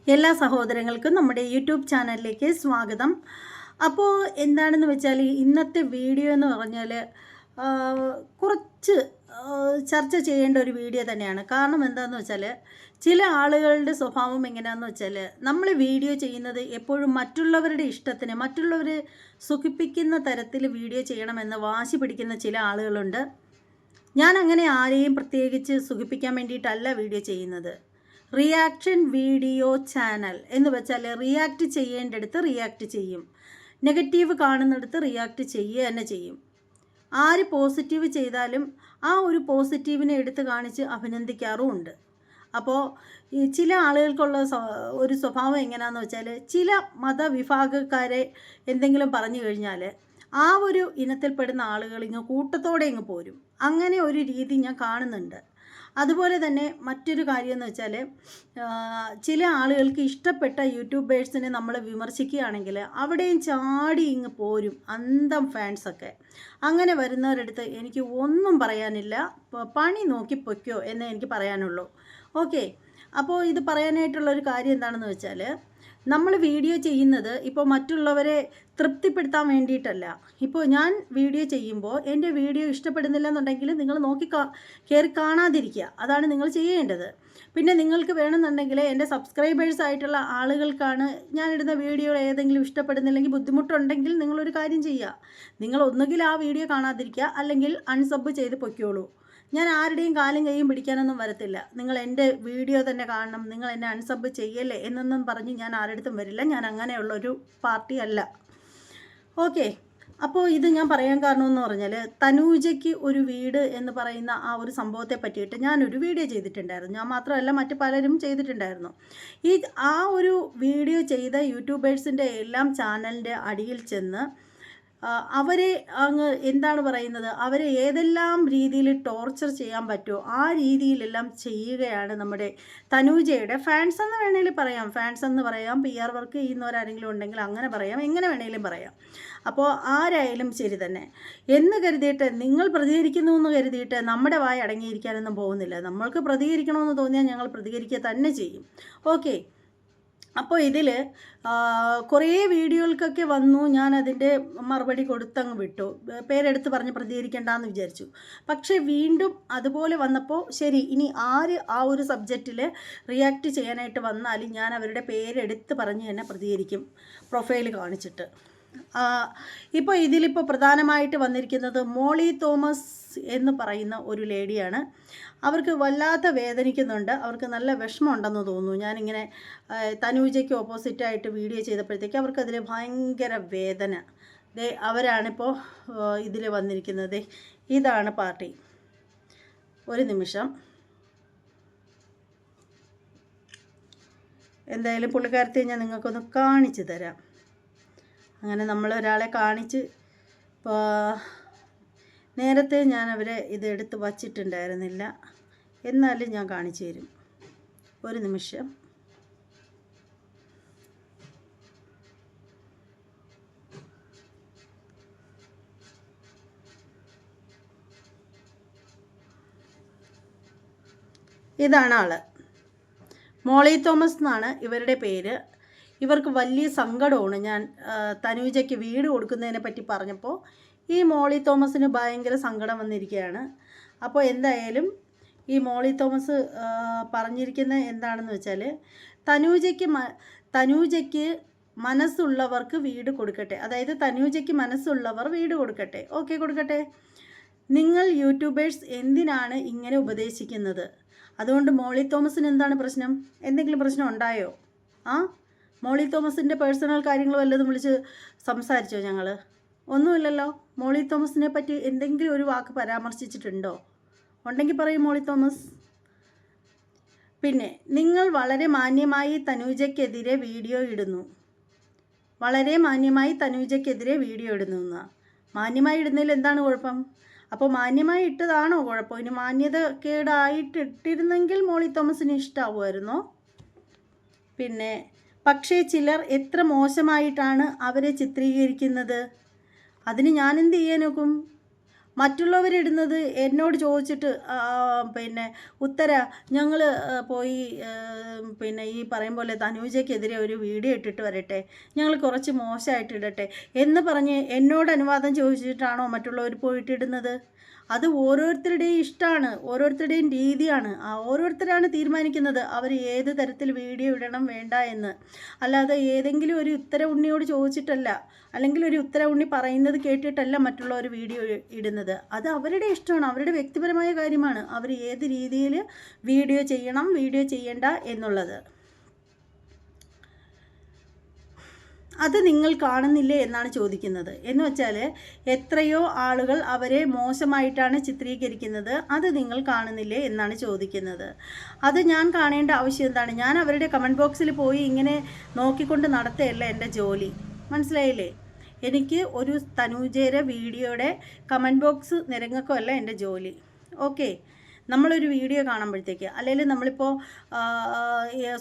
എല്ലാ സഹോദരങ്ങൾക്കും നമ്മുടെ യൂട്യൂബ് ചാനലിലേക്ക് സ്വാഗതം. അപ്പോൾ എന്താണെന്ന് വെച്ചാൽ ഇന്നത്തെ വീഡിയോ എന്ന് പറഞ്ഞാൽ കുറച്ച് ചർച്ച ചെയ്യേണ്ട ഒരു വീഡിയോ തന്നെയാണ്. കാരണം എന്താണെന്ന് വെച്ചാൽ ചില ആളുകളുടെ സ്വഭാവം എങ്ങനെയാണെന്ന് വെച്ചാൽ നമ്മൾ വീഡിയോ ചെയ്യുന്നത് എപ്പോഴും മറ്റുള്ളവരുടെ ഇഷ്ടത്തിന് മറ്റുള്ളവരെ സുഖിപ്പിക്കുന്ന തരത്തിൽ വീഡിയോ ചെയ്യണമെന്ന് വാശി പിടിക്കുന്ന ചില ആളുകളുണ്ട്. ഞാൻ അങ്ങനെ ആരെയും പ്രത്യേകിച്ച് സുഖിപ്പിക്കാൻ വേണ്ടിയിട്ടല്ല വീഡിയോ ചെയ്യുന്നത്. റിയാക്ഷൻ വീഡിയോ ചാനൽ എന്ന് വെച്ചാൽ റിയാക്ട് ചെയ്യേണ്ടടുത്ത് റിയാക്ട് ചെയ്യും, നെഗറ്റീവ് കാണുന്നിടത്ത് റിയാക്ട് ചെയ്യുക തന്നെ ചെയ്യും. ആര് പോസിറ്റീവ് ചെയ്താലും ആ ഒരു പോസിറ്റീവിനെ എടുത്ത് കാണിച്ച് അഭിനന്ദിക്കാറുമുണ്ട്. അപ്പോൾ ഈ ചില ആളുകൾക്കുള്ള ഒരു സ്വഭാവം എങ്ങനെയാണെന്ന് വെച്ചാൽ ചില മതവിഭാഗക്കാരെ എന്തെങ്കിലും പറഞ്ഞു കഴിഞ്ഞാൽ ആ ഒരു ഇനത്തിൽപ്പെടുന്ന ആളുകൾ ഇങ്ങ് കൂട്ടത്തോടെ ഇങ്ങ് പോരും. അങ്ങനെ ഒരു രീതി ഞാൻ കാണുന്നുണ്ട്. അതുപോലെ തന്നെ മറ്റൊരു കാര്യം എന്ന് വെച്ചാൽ ചില ആളുകൾക്ക് ഇഷ്ടപ്പെട്ട യൂട്യൂബേഴ്സിനെ നമ്മൾ വിമർശിക്കുകയാണെങ്കിൽ അവിടെയും ചാടി ഇങ്ങ് പോരും അന്തം ഫാൻസൊക്കെ. അങ്ങനെ വരുന്നവരടുത്ത് എനിക്ക് ഒന്നും പറയാനില്ല, പണി നോക്കി പൊയ്ക്കോ എന്നേ എനിക്ക് പറയാനുള്ളൂ. ഓക്കെ, അപ്പോൾ ഇത് പറയാനായിട്ടുള്ളൊരു കാര്യം എന്താണെന്ന് വെച്ചാൽ നമ്മൾ വീഡിയോ ചെയ്യുന്നത് ഇപ്പോൾ മറ്റുള്ളവരെ തൃപ്തിപ്പെടുത്താൻ വേണ്ടിയിട്ടല്ല. ഇപ്പോൾ ഞാൻ വീഡിയോ ചെയ്യുമ്പോൾ എൻ്റെ വീഡിയോ ഇഷ്ടപ്പെടുന്നില്ല എന്നുണ്ടെങ്കിൽ നിങ്ങൾ കയറി കാണാതിരിക്കുക, അതാണ് നിങ്ങൾ ചെയ്യേണ്ടത്. പിന്നെ നിങ്ങൾക്ക് വേണമെന്നുണ്ടെങ്കിൽ എൻ്റെ സബ്സ്ക്രൈബേഴ്സ് ആയിട്ടുള്ള ആളുകൾക്കാണ് ഞാനിടുന്ന വീഡിയോ ഏതെങ്കിലും ഇഷ്ടപ്പെടുന്നില്ലെങ്കിൽ ബുദ്ധിമുട്ടുണ്ടെങ്കിൽ നിങ്ങളൊരു കാര്യം ചെയ്യുക, നിങ്ങൾ ഒന്നുകിൽ ആ വീഡിയോ കാണാതിരിക്കുക അല്ലെങ്കിൽ അൺസബ് ചെയ്ത് പൊയ്ക്കോളൂ. ഞാൻ ആരുടെയും കാലും കൈയും പിടിക്കാനൊന്നും വരത്തില്ല. നിങ്ങൾ എൻ്റെ വീഡിയോ തന്നെ കാണണം, നിങ്ങൾ എന്നെ അൺസബ് ചെയ്യല്ലേ എന്നൊന്നും പറഞ്ഞ് ഞാൻ ആരുടെടുത്തും വരില്ല. ഞാൻ അങ്ങനെയുള്ളൊരു പാർട്ടി അല്ല. ഓക്കെ, അപ്പോൾ ഇത് ഞാൻ പറയാൻ കാരണമെന്ന് പറഞ്ഞാൽ തനൂജയ്ക്ക് ഒരു വീട് എന്ന് പറയുന്ന ആ ഒരു സംഭവത്തെ പറ്റിയിട്ട് ഞാനൊരു വീഡിയോ ചെയ്തിട്ടുണ്ടായിരുന്നു. ഞാൻ മാത്രമല്ല മറ്റു പലരും ചെയ്തിട്ടുണ്ടായിരുന്നു. ആ ഒരു വീഡിയോ ചെയ്ത യൂട്യൂബേഴ്സിൻ്റെ എല്ലാം ചാനലിൻ്റെ അടിയിൽ ചെന്ന് അവരെ അങ്ങ് എന്താണ് പറയുന്നത്, അവരെ ഏതെല്ലാം രീതിയിൽ ടോർച്ചർ ചെയ്യാൻ പറ്റുമോ ആ രീതിയിലെല്ലാം ചെയ്യുകയാണ് നമ്മുടെ തനൂജയുടെ ഫാൻസ് എന്ന് വേണമെങ്കിൽ പറയാം, ഫാൻസ് എന്ന് പറയാം, PR വർക്ക് ചെയ്യുന്നവരാരെങ്കിലും ഉണ്ടെങ്കിൽ അങ്ങനെ പറയാം, എങ്ങനെ വേണമെങ്കിലും പറയാം. അപ്പോൾ ആരായാലും ശരി തന്നെ എന്ന് കരുതിയിട്ട് നിങ്ങൾ പ്രതികരിക്കുന്നു എന്ന് കരുതിയിട്ട് നമ്മുടെ വായ അടങ്ങിയിരിക്കാനൊന്നും പോകുന്നില്ല. നമ്മൾക്ക് പ്രതികരിക്കണമെന്ന് തോന്നിയാൽ ഞങ്ങൾ പ്രതികരിക്കുക തന്നെ ചെയ്യും. ഓക്കെ, അപ്പോൾ ഇതിൽ കുറേ വീഡിയോകൾക്കൊക്കെ വന്നു, ഞാൻ അതിൻ്റെ മറുപടി കൊടുത്തങ്ങ് വിട്ടു, പേരെടുത്ത് പറഞ്ഞ് പ്രതികരിക്കേണ്ടെന്ന് വിചാരിച്ചു. പക്ഷേ വീണ്ടും അതുപോലെ വന്നപ്പോൾ ശരി, ഇനി ആര് ആ ഒരു സബ്ജക്റ്റിൽ റിയാക്ട് ചെയ്യാനായിട്ട് വന്നാലും ഞാൻ അവരുടെ പേരെടുത്ത് പറഞ്ഞ് തന്നെ പ്രതികരിക്കും, പ്രൊഫൈൽ കാണിച്ചിട്ട്. ഇപ്പോൾ ഇതിലിപ്പോൾ പ്രധാനമായിട്ട് വന്നിരിക്കുന്നത് മോളി തോമസ് എന്ന് പറയുന്ന ഒരു ലേഡിയാണ്. അവർക്ക് വല്ലാത്ത വേദനിക്കുന്നുണ്ട്, അവർക്ക് നല്ല വിഷമമുണ്ടെന്ന് തോന്നുന്നു. ഞാനിങ്ങനെ തനൂജയ്ക്ക് ഓപ്പോസിറ്റായിട്ട് വീഡിയോ ചെയ്തപ്പോഴത്തേക്ക് അവർക്കതിൽ ഭയങ്കര വേദന. അവരാണിപ്പോൾ ഇതിൽ വന്നിരിക്കുന്നത്. ഇതാണ് പാർട്ടി. ഒരു നിമിഷം, എന്തായാലും പുള്ളിക്കാരത്തെ ഞാൻ നിങ്ങൾക്കൊന്ന് കാണിച്ചു തരാം. അങ്ങനെ നമ്മൾ ഒരാളെ കാണിച്ച് നേരത്തെ ഞാൻ അവരെ ഇത് എടുത്ത് വച്ചിട്ടുണ്ടായിരുന്നില്ല, എന്നാലും ഞാൻ കാണിച്ചു തരും. ഒരു നിമിഷം. ഇതാണ് ആള്, മോളി തോമസ് എന്നാണ് ഇവരുടെ പേര്. ഇവർക്ക് വലിയ സങ്കടമാണ് ഞാൻ തനൂജയ്ക്ക് വീട് കൊടുക്കുന്നതിനെ പറ്റി പറഞ്ഞപ്പോൾ. ഈ മോളി തോമസിന് ഭയങ്കര സങ്കടം വന്നിരിക്കുകയാണ്. അപ്പോൾ എന്തായാലും ഈ മോളി തോമസ് പറഞ്ഞിരിക്കുന്നത് എന്താണെന്ന് വെച്ചാൽ തനൂജയ്ക്ക് മനസ്സുള്ളവർക്ക് വീട് കൊടുക്കട്ടെ, അതായത് തനൂജയ്ക്ക് മനസ്സുള്ളവർ വീട് കൊടുക്കട്ടെ. ഓക്കെ, കൊടുക്കട്ടെ. നിങ്ങൾ യൂട്യൂബേഴ്സ് എന്തിനാണ് ഇങ്ങനെ ഉപദേശിക്കുന്നത്? അതുകൊണ്ട് മോളി തോമസിന് എന്താണ് പ്രശ്നം? എന്തെങ്കിലും പ്രശ്നം ഉണ്ടായോ? മോളി തോമസിൻ്റെ പേഴ്സണൽ കാര്യങ്ങൾ വല്ലതും വിളിച്ച് സംസാരിച്ചോ ഞങ്ങൾ? ഒന്നുമില്ലല്ലോ. മോളി തോമസിനെ പറ്റി എന്തെങ്കിലും ഒരു വാക്ക് പരാമർശിച്ചിട്ടുണ്ടോ? ഉണ്ടെങ്കിൽ പറയും മോളി തോമസ്. പിന്നെ നിങ്ങൾ വളരെ മാന്യമായി തനൂജയ്ക്കെതിരെ വീഡിയോ ഇടുന്നു, വളരെ മാന്യമായി തനൂജയ്ക്കെതിരെ വീഡിയോ ഇടുന്നു എന്നാ. മാന്യമായി ഇടുന്നതിൽ എന്താണ് കുഴപ്പം? അപ്പോൾ മാന്യമായി ഇട്ടതാണോ കുഴപ്പം? ഇനി മാന്യത കേടായിട്ട് ഇട്ടിരുന്നെങ്കിൽ മോളി തോമസിന് ഇഷ്ടമാവുമായിരുന്നോ? പിന്നെ പക്ഷേ ചിലർ എത്ര മോശമായിട്ടാണ് അവരെ ചിത്രീകരിക്കുന്നത്, അതിന് ഞാനെന്ത് ചെയ്യാൻ നോക്കും? മറ്റുള്ളവരിടുന്നത് എന്നോട് ചോദിച്ചിട്ട് പിന്നെ ഉത്തര ഞങ്ങൾ പോയി പിന്നെ ഈ പറയും പോലെ തനൂജയ്ക്കെതിരെ ഒരു വീഡിയോ ഇട്ടിട്ട് വരട്ടെ, ഞങ്ങൾ കുറച്ച് മോശമായിട്ട് ഇടട്ടെ എന്ന് പറഞ്ഞ് എന്നോട് അനുവാദം ചോദിച്ചിട്ടാണോ മറ്റുള്ളവർ പോയിട്ടിടുന്നത്? അത് ഓരോരുത്തരുടെയും ഇഷ്ടമാണ്, ഓരോരുത്തരുടെയും രീതിയാണ്. ഓരോരുത്തരാണ് തീരുമാനിക്കുന്നത് അവർ ഏത് തരത്തിൽ വീഡിയോ ഇടണം വേണ്ട എന്ന്. അല്ലാതെ ഏതെങ്കിലും ഒരു ഉത്തര ഉണ്ണിയോട് ചോദിച്ചിട്ടല്ല, അല്ലെങ്കിൽ ഒരു ഉത്തര ഉണ്ണി പറയുന്നത് കേട്ടിട്ടല്ല മറ്റുള്ളവർ വീഡിയോ ഇടുന്നത്. അത് അവരുടെ ഇഷ്ടമാണ്, അവരുടെ വ്യക്തിപരമായ കാര്യമാണ് അവർ ഏത് രീതിയിൽ വീഡിയോ ചെയ്യണം വീഡിയോ ചെയ്യണ്ട എന്നുള്ളത്. അത് നിങ്ങൾ കാണുന്നില്ലേ എന്നാണ് ചോദിക്കുന്നത്. എന്ന് വെച്ചാൽ എത്രയോ ആളുകൾ അവരെ മോശമായിട്ടാണ് ചിത്രീകരിക്കുന്നത്, അത് നിങ്ങൾ കാണുന്നില്ലേ എന്നാണ് ചോദിക്കുന്നത്. അത് ഞാൻ കാണേണ്ട ആവശ്യം എന്താണ്? ഞാൻ അവരുടെ കമൻറ്റ് ബോക്സിൽ പോയി ഇങ്ങനെ നോക്കിക്കൊണ്ട് നടത്തുകയല്ല എൻ്റെ ജോലി, മനസ്സിലായില്ലേ? എനിക്ക് ഒരു തനൂജയുടെ വീഡിയോയുടെ കമൻറ്റ് ബോക്സ് നിരങ്ങൾക്കല്ല എൻ്റെ ജോലി. ഓക്കെ, നമ്മളൊരു വീഡിയോ കാണുമ്പോഴത്തേക്ക്, അല്ലെങ്കിൽ നമ്മളിപ്പോൾ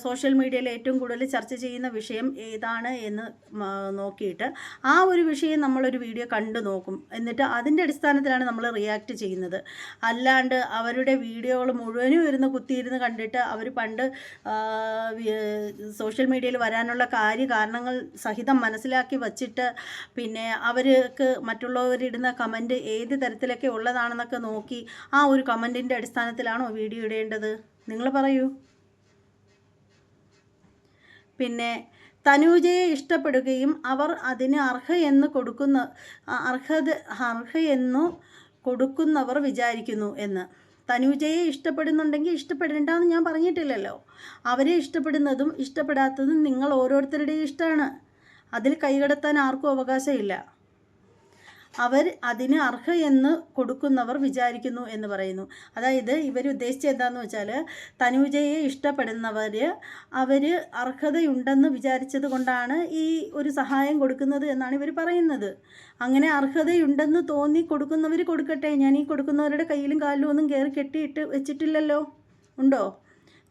സോഷ്യൽ മീഡിയയിൽ ഏറ്റവും കൂടുതൽ ചർച്ച ചെയ്യുന്ന വിഷയം ഏതാണ് എന്ന് നോക്കിയിട്ട് ആ ഒരു വിഷയം നമ്മളൊരു വീഡിയോ കണ്ടു നോക്കും. എന്നിട്ട് അതിൻ്റെ അടിസ്ഥാനത്തിലാണ് നമ്മൾ റിയാക്ട് ചെയ്യുന്നത്. അല്ലാണ്ട് അവരുടെ വീഡിയോകൾ മുഴുവനും കുത്തിയിരുന്ന് കണ്ടിട്ട് അവർ പണ്ട് സോഷ്യൽ മീഡിയയിൽ വരാനുള്ള കാരണങ്ങൾ സഹിതം മനസ്സിലാക്കി വച്ചിട്ട് പിന്നെ അവർക്ക് മറ്റുള്ളവരിടുന്ന കമൻറ്റ് ഏത് തരത്തിലൊക്കെ ഉള്ളതാണെന്നൊക്കെ നോക്കി ആ ഒരു കമൻറ്റിൻ്റെ അടിസ്ഥാനത്തിലാണോ വീഡിയോ ഇടേണ്ടത്? നിങ്ങൾ പറയൂ. പിന്നെ തനൂജയെ ഇഷ്ടപ്പെടുകയും അവർ അതിന് അർഹയെന്ന് കൊടുക്കുന്നവർ വിചാരിക്കുന്നു എന്ന്. തനൂജയെ ഇഷ്ടപ്പെടുന്നുണ്ടെങ്കിൽ ഇഷ്ടപ്പെടേണ്ടെന്ന് ഞാൻ പറഞ്ഞിട്ടില്ലല്ലോ. അവരെ ഇഷ്ടപ്പെടുന്നതും ഇഷ്ടപ്പെടാത്തതും നിങ്ങൾ ഓരോരുത്തരുടെയും ഇഷ്ടമാണ്. അതിൽ കൈകടത്താൻ ആർക്കും അവകാശമില്ല. അവർ അതിന് അർഹയെന്ന് കൊടുക്കുന്നവർ വിചാരിക്കുന്നു എന്ന് പറയുന്നു. അതായത് ഇവർ ഉദ്ദേശിച്ചത് എന്താണെന്ന് വെച്ചാൽ തനൂജയെ ഇഷ്ടപ്പെടുന്നവർ അവർ അർഹതയുണ്ടെന്ന് വിചാരിച്ചത് കൊണ്ടാണ് ഈ ഒരു സഹായം കൊടുക്കുന്നത് എന്നാണ് ഇവർ പറയുന്നത്. അങ്ങനെ അർഹതയുണ്ടെന്ന് തോന്നി കൊടുക്കുന്നവർ കൊടുക്കട്ടെ. ഞാൻ ഈ കൊടുക്കുന്നവരുടെ കയ്യിലും കാലിലും ഒന്നും കയറി കെട്ടിയിട്ട് വെച്ചിട്ടില്ലല്ലോ. ഉണ്ടോ?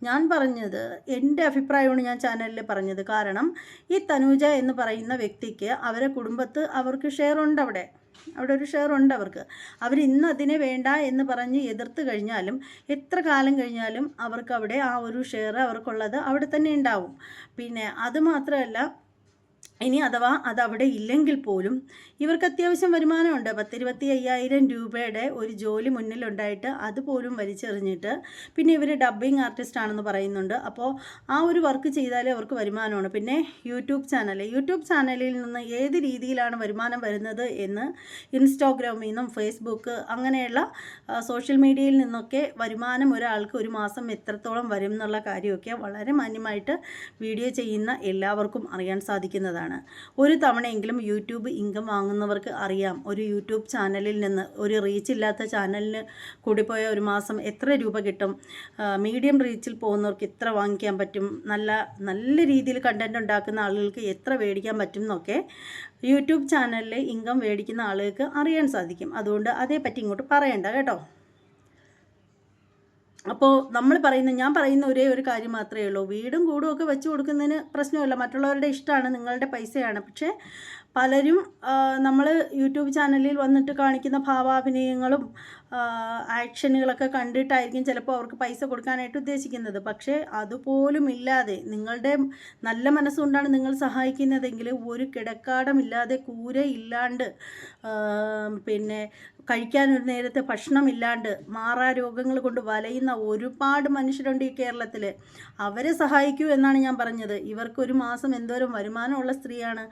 ഞാൻ പറഞ്ഞത് എൻ്റെ അഭിപ്രായമാണ് ഞാൻ ചാനലിൽ പറഞ്ഞത്. കാരണം ഈ തനൂജ എന്ന് പറയുന്ന വ്യക്തിക്ക് അവരെ കുടുംബത്ത് അവർക്ക് ഷെയർ ഉണ്ട്, അവിടെ ഒരു ഷെയർ ഉണ്ട് അവർക്ക്. ഇന്ന് അതിനെ വേണ്ട എന്ന് പറഞ്ഞ് എതിർത്ത് കഴിഞ്ഞാലും എത്ര കാലം കഴിഞ്ഞാലും അവർക്ക് അവിടെ ആ ഒരു ഷെയർ അവർക്കുള്ളത് അവിടെ തന്നെ ഉണ്ടാവും. പിന്നെ അതുമാത്രമല്ല, ഇനി അഥവാ അതവിടെ ഇല്ലെങ്കിൽ പോലും ഇവർക്ക് അത്യാവശ്യം വരുമാനമുണ്ട്. 10-25,000 രൂപയുടെ ഒരു ജോലി മുന്നിലുണ്ടായിട്ട് അതുപോലും വലിച്ചെറിഞ്ഞിട്ട് പിന്നെ ഇവർ ഡബ്ബിംഗ് ആർട്ടിസ്റ്റ് ആണെന്ന് പറയുന്നുണ്ട്. അപ്പോൾ ആ ഒരു വർക്ക് ചെയ്താലേ അവർക്ക് വരുമാനമാണ്. പിന്നെ യൂട്യൂബ് ചാനലിൽ നിന്ന് ഏത് രീതിയിലാണ് വരുമാനം വരുന്നത് എന്ന് ഇൻസ്റ്റാഗ്രാമിൽ നിന്നും ഫേസ്ബുക്ക് അങ്ങനെയുള്ള സോഷ്യൽ മീഡിയയിൽ നിന്നൊക്കെ വരുമാനം ഒരാൾക്ക് ഒരു മാസം എത്രത്തോളം വരും എന്നുള്ള കാര്യമൊക്കെ വളരെ മാന്യമായിട്ട് വീഡിയോ ചെയ്യുന്ന എല്ലാവർക്കും അറിയാൻ സാധിക്കുന്നതാണ്. ഒരു തവണയെങ്കിലും യൂട്യൂബ് ഇൻകം വാങ്ങുന്നവർക്ക് അറിയാം. ഒരു യൂട്യൂബ് ചാനലിൽ നിന്ന്, ഒരു റീച്ച് ഇല്ലാത്ത ചാനലിന് കൂടിപ്പോയ ഒരു മാസം എത്ര രൂപ കിട്ടും, മീഡിയം റീച്ചിൽ പോകുന്നവർക്ക് എത്ര വാങ്ങിക്കാൻ പറ്റും, നല്ല രീതിയിൽ കണ്ടൻറ് ഉണ്ടാക്കുന്ന ആളുകൾക്ക് എത്ര മേടിക്കാൻ പറ്റും എന്നൊക്കെ യൂട്യൂബ് ചാനലിൽ ഇൻകം മേടിക്കുന്ന ആളുകൾക്ക് അറിയാൻ സാധിക്കും. അതുകൊണ്ട് അതേപ്പറ്റി ഇങ്ങോട്ട് പറയണ്ട കേട്ടോ. അപ്പോൾ ഞാൻ പറയുന്ന ഒരേ ഒരു കാര്യം മാത്രമേ ഉള്ളൂ. വീടും കൂടും ഒക്കെ വെച്ച് കൊടുക്കുന്നതിന് പ്രശ്നമില്ല, മറ്റുള്ളവരുടെ ഇഷ്ടമാണ്, നിങ്ങളുടെ പൈസയാണ്. പക്ഷേ പലരും നമ്മൾ യൂട്യൂബ് ചാനലിൽ വന്നിട്ട് കാണിക്കുന്ന ഭാവാഭിനയങ്ങളും ആക്ഷനുകളൊക്കെ കണ്ടിട്ടായിരിക്കും ചിലപ്പോൾ അവർക്ക് പൈസ കൊടുക്കാനായിട്ട് ഉദ്ദേശിക്കുന്നത്. പക്ഷേ അതുപോലും ഇല്ലാതെ നിങ്ങളുടെ നല്ല മനസ്സുകൊണ്ടാണ് നിങ്ങൾ സഹായിക്കുന്നതെങ്കിൽ ഒരു കിടക്കാടമില്ലാതെ കൂരയില്ലാണ്ട് പിന്നെ കഴിക്കാനൊരു നേരത്തെ ഭക്ഷണമില്ലാണ്ട് മാറാരോഗങ്ങൾ കൊണ്ട് വലയുന്ന ഒരുപാട് മനുഷ്യരുണ്ട് ഈ കേരളത്തിൽ. അവരെ സഹായിക്കൂ എന്നാണ് ഞാൻ പറഞ്ഞത്. ഇവർക്കൊരു മാസം എന്തോരം വരുമാനമുള്ള സ്ത്രീയാണ്,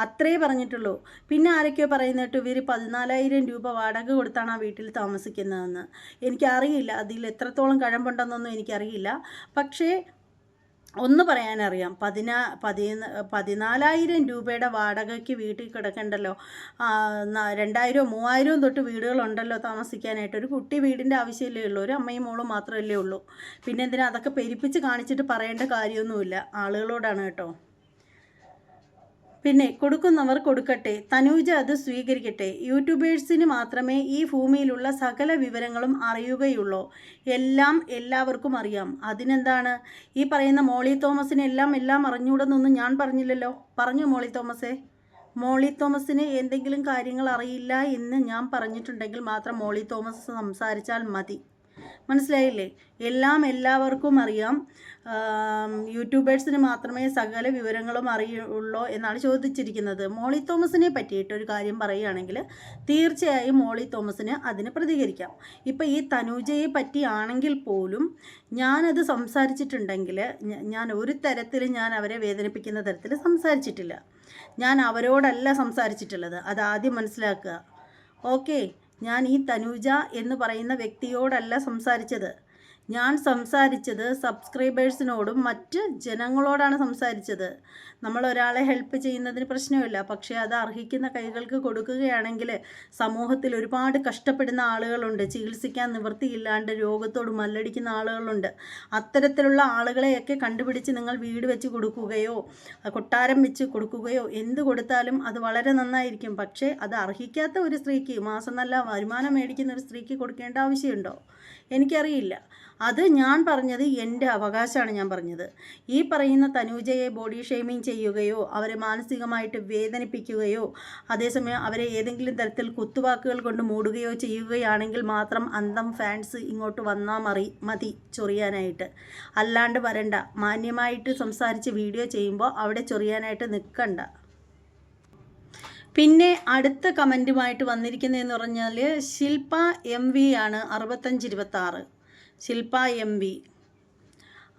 അത്രേ പറഞ്ഞിട്ടുള്ളൂ. പിന്നെ ആരൊക്കെയോ പറയുന്നിട്ട് ഇവർ 14,000 രൂപ വാടക കൊടുത്താണ് ആ വീട്ടിൽ താമസിക്കുന്നതെന്ന്. എനിക്കറിയില്ല അതിൽ എത്രത്തോളം കഴമ്പുണ്ടെന്നൊന്നും എനിക്കറിയില്ല. പക്ഷേ ഒന്ന് പറയാനറിയാം, 14,000 രൂപയുടെ വാടകയ്ക്ക് വീട്ടിൽ കിടക്കണ്ടല്ലോ. 2,000-3,000 തൊട്ട് വീടുകളുണ്ടല്ലോ താമസിക്കാനായിട്ട്. ഒരു കുട്ടി വീടിൻ്റെ ആവശ്യമല്ലേ ഉള്ളൂ, ഒരു അമ്മയും മോളും മാത്രമല്ലേ ഉള്ളൂ. പിന്നെ എന്തിനാ അതൊക്കെ പെരുപ്പിച്ച് കാണിച്ചിട്ട് പറയേണ്ട കാര്യമൊന്നുമില്ല, ആളുകളോടാണ് കേട്ടോ. പിന്നെ കൊടുക്കുന്നവർ കൊടുക്കട്ടെ, തനൂജ അത് സ്വീകരിക്കട്ടെ. യൂട്യൂബേഴ്സിന് മാത്രമേ ഈ ഭൂമിയിലുള്ള സകല വിവരങ്ങളും അറിയുകയുള്ളൂ. എല്ലാം എല്ലാവർക്കും അറിയാം. അതിനെന്താണ് ഈ പറയുന്ന മോളി തോമസിന് എല്ലാം അറിഞ്ഞൂടെന്നൊന്നും ഞാൻ പറഞ്ഞില്ലല്ലോ. പറഞ്ഞു മോളി തോമസേ? മോളി തോമസിന് എന്തെങ്കിലും കാര്യങ്ങൾ അറിയില്ല എന്ന് ഞാൻ പറഞ്ഞിട്ടുണ്ടെങ്കിൽ മാത്രം മോളി തോമസ് സംസാരിച്ചാൽ മതി. മനസ്സിലായില്ലേ? എല്ലാം എല്ലാവർക്കും അറിയാം. യൂട്യൂബേഴ്സിന് മാത്രമേ സകല വിവരങ്ങളും അറിയുള്ളൂ എന്നാണ് ചോദിച്ചിരിക്കുന്നത്. മോളി തോമസിനെ പറ്റിയിട്ടൊരു കാര്യം പറയുകയാണെങ്കിൽ തീർച്ചയായും മോളി തോമസിന് അതിന് പ്രതികരിക്കാം. ഇപ്പം ഈ തനൂജയെ പറ്റിയാണെങ്കിൽ പോലും ഞാനത് സംസാരിച്ചിട്ടുണ്ടെങ്കിൽ ഞാൻ ഒരു തരത്തിലും ഞാൻ അവരെ വേദനിപ്പിക്കുന്ന തരത്തിൽ സംസാരിച്ചിട്ടില്ല. ഞാൻ അവരോടല്ല സംസാരിച്ചിട്ടുള്ളത്, അതാദ്യം മനസ്സിലാക്കുക. ഓക്കെ, ഞാൻ ഈ തനൂജ എന്ന് പറയുന്ന വ്യക്തിയോടല്ല സംസാരിച്ചത്. ഞാൻ സംസാരിച്ചത് സബ്സ്ക്രൈബേഴ്സിനോടും മറ്റ് ജനങ്ങളോടാണ് സംസാരിച്ചത്. നമ്മൾ ഒരാളെ ഹെൽപ്പ് ചെയ്യുന്നതിന് പ്രശ്നമില്ല, പക്ഷേ അത് അർഹിക്കുന്ന കൈകൾക്ക് കൊടുക്കുകയാണെങ്കിൽ സമൂഹത്തിൽ ഒരുപാട് കഷ്ടപ്പെടുന്ന ആളുകളുണ്ട്, ചികിത്സിക്കാൻ നിവൃത്തിയില്ലാണ്ട് രോഗത്തോട് മല്ലടിക്കുന്ന ആളുകളുണ്ട്. അത്തരത്തിലുള്ള ആളുകളെയൊക്കെ കണ്ടുപിടിച്ച് നിങ്ങൾ വീട് വെച്ച് കൊടുക്കുകയോ കൊട്ടാരം വെച്ച് കൊടുക്കുകയോ എന്ത് കൊടുത്താലും അത് വളരെ നന്നായിരിക്കും. പക്ഷേ അത് അർഹിക്കാത്ത ഒരു സ്ത്രീക്ക്, മാസം നല്ല വരുമാനം മേടിക്കുന്ന ഒരു സ്ത്രീക്ക് കൊടുക്കേണ്ട ആവശ്യമുണ്ടോ? എനിക്കറിയില്ല. അത് ഞാൻ പറഞ്ഞത് എൻ്റെ അവകാശമാണ് ഞാൻ പറഞ്ഞത്. ഈ പറയുന്ന തനൂജയെ ബോഡി ഷെയ്മിങ് ചെയ്യുകയോ അവരെ മാനസികമായിട്ട് വേദനിപ്പിക്കുകയോ അതേസമയം അവരെ ഏതെങ്കിലും തരത്തിൽ കുത്തുവാക്കുകൾ കൊണ്ട് മൂടുകയോ ചെയ്യുകയാണെങ്കിൽ മാത്രം അന്തം ഫാൻസ് ഇങ്ങോട്ട് വന്നാൽ മതി ചൊറിയാനായിട്ട്. അല്ലാണ്ട് വരണ്ട. മാന്യമായിട്ട് സംസാരിച്ച് വീഡിയോ ചെയ്യുമ്പോൾ അവിടെ ചൊറിയാനായിട്ട് നിൽക്കണ്ട. പിന്നെ അടുത്ത കമൻറ്റുമായിട്ട് വന്നിരിക്കുന്നതെന്ന് പറഞ്ഞാൽ ശില്പ MV ആണ് 6526. ശില്പ MV.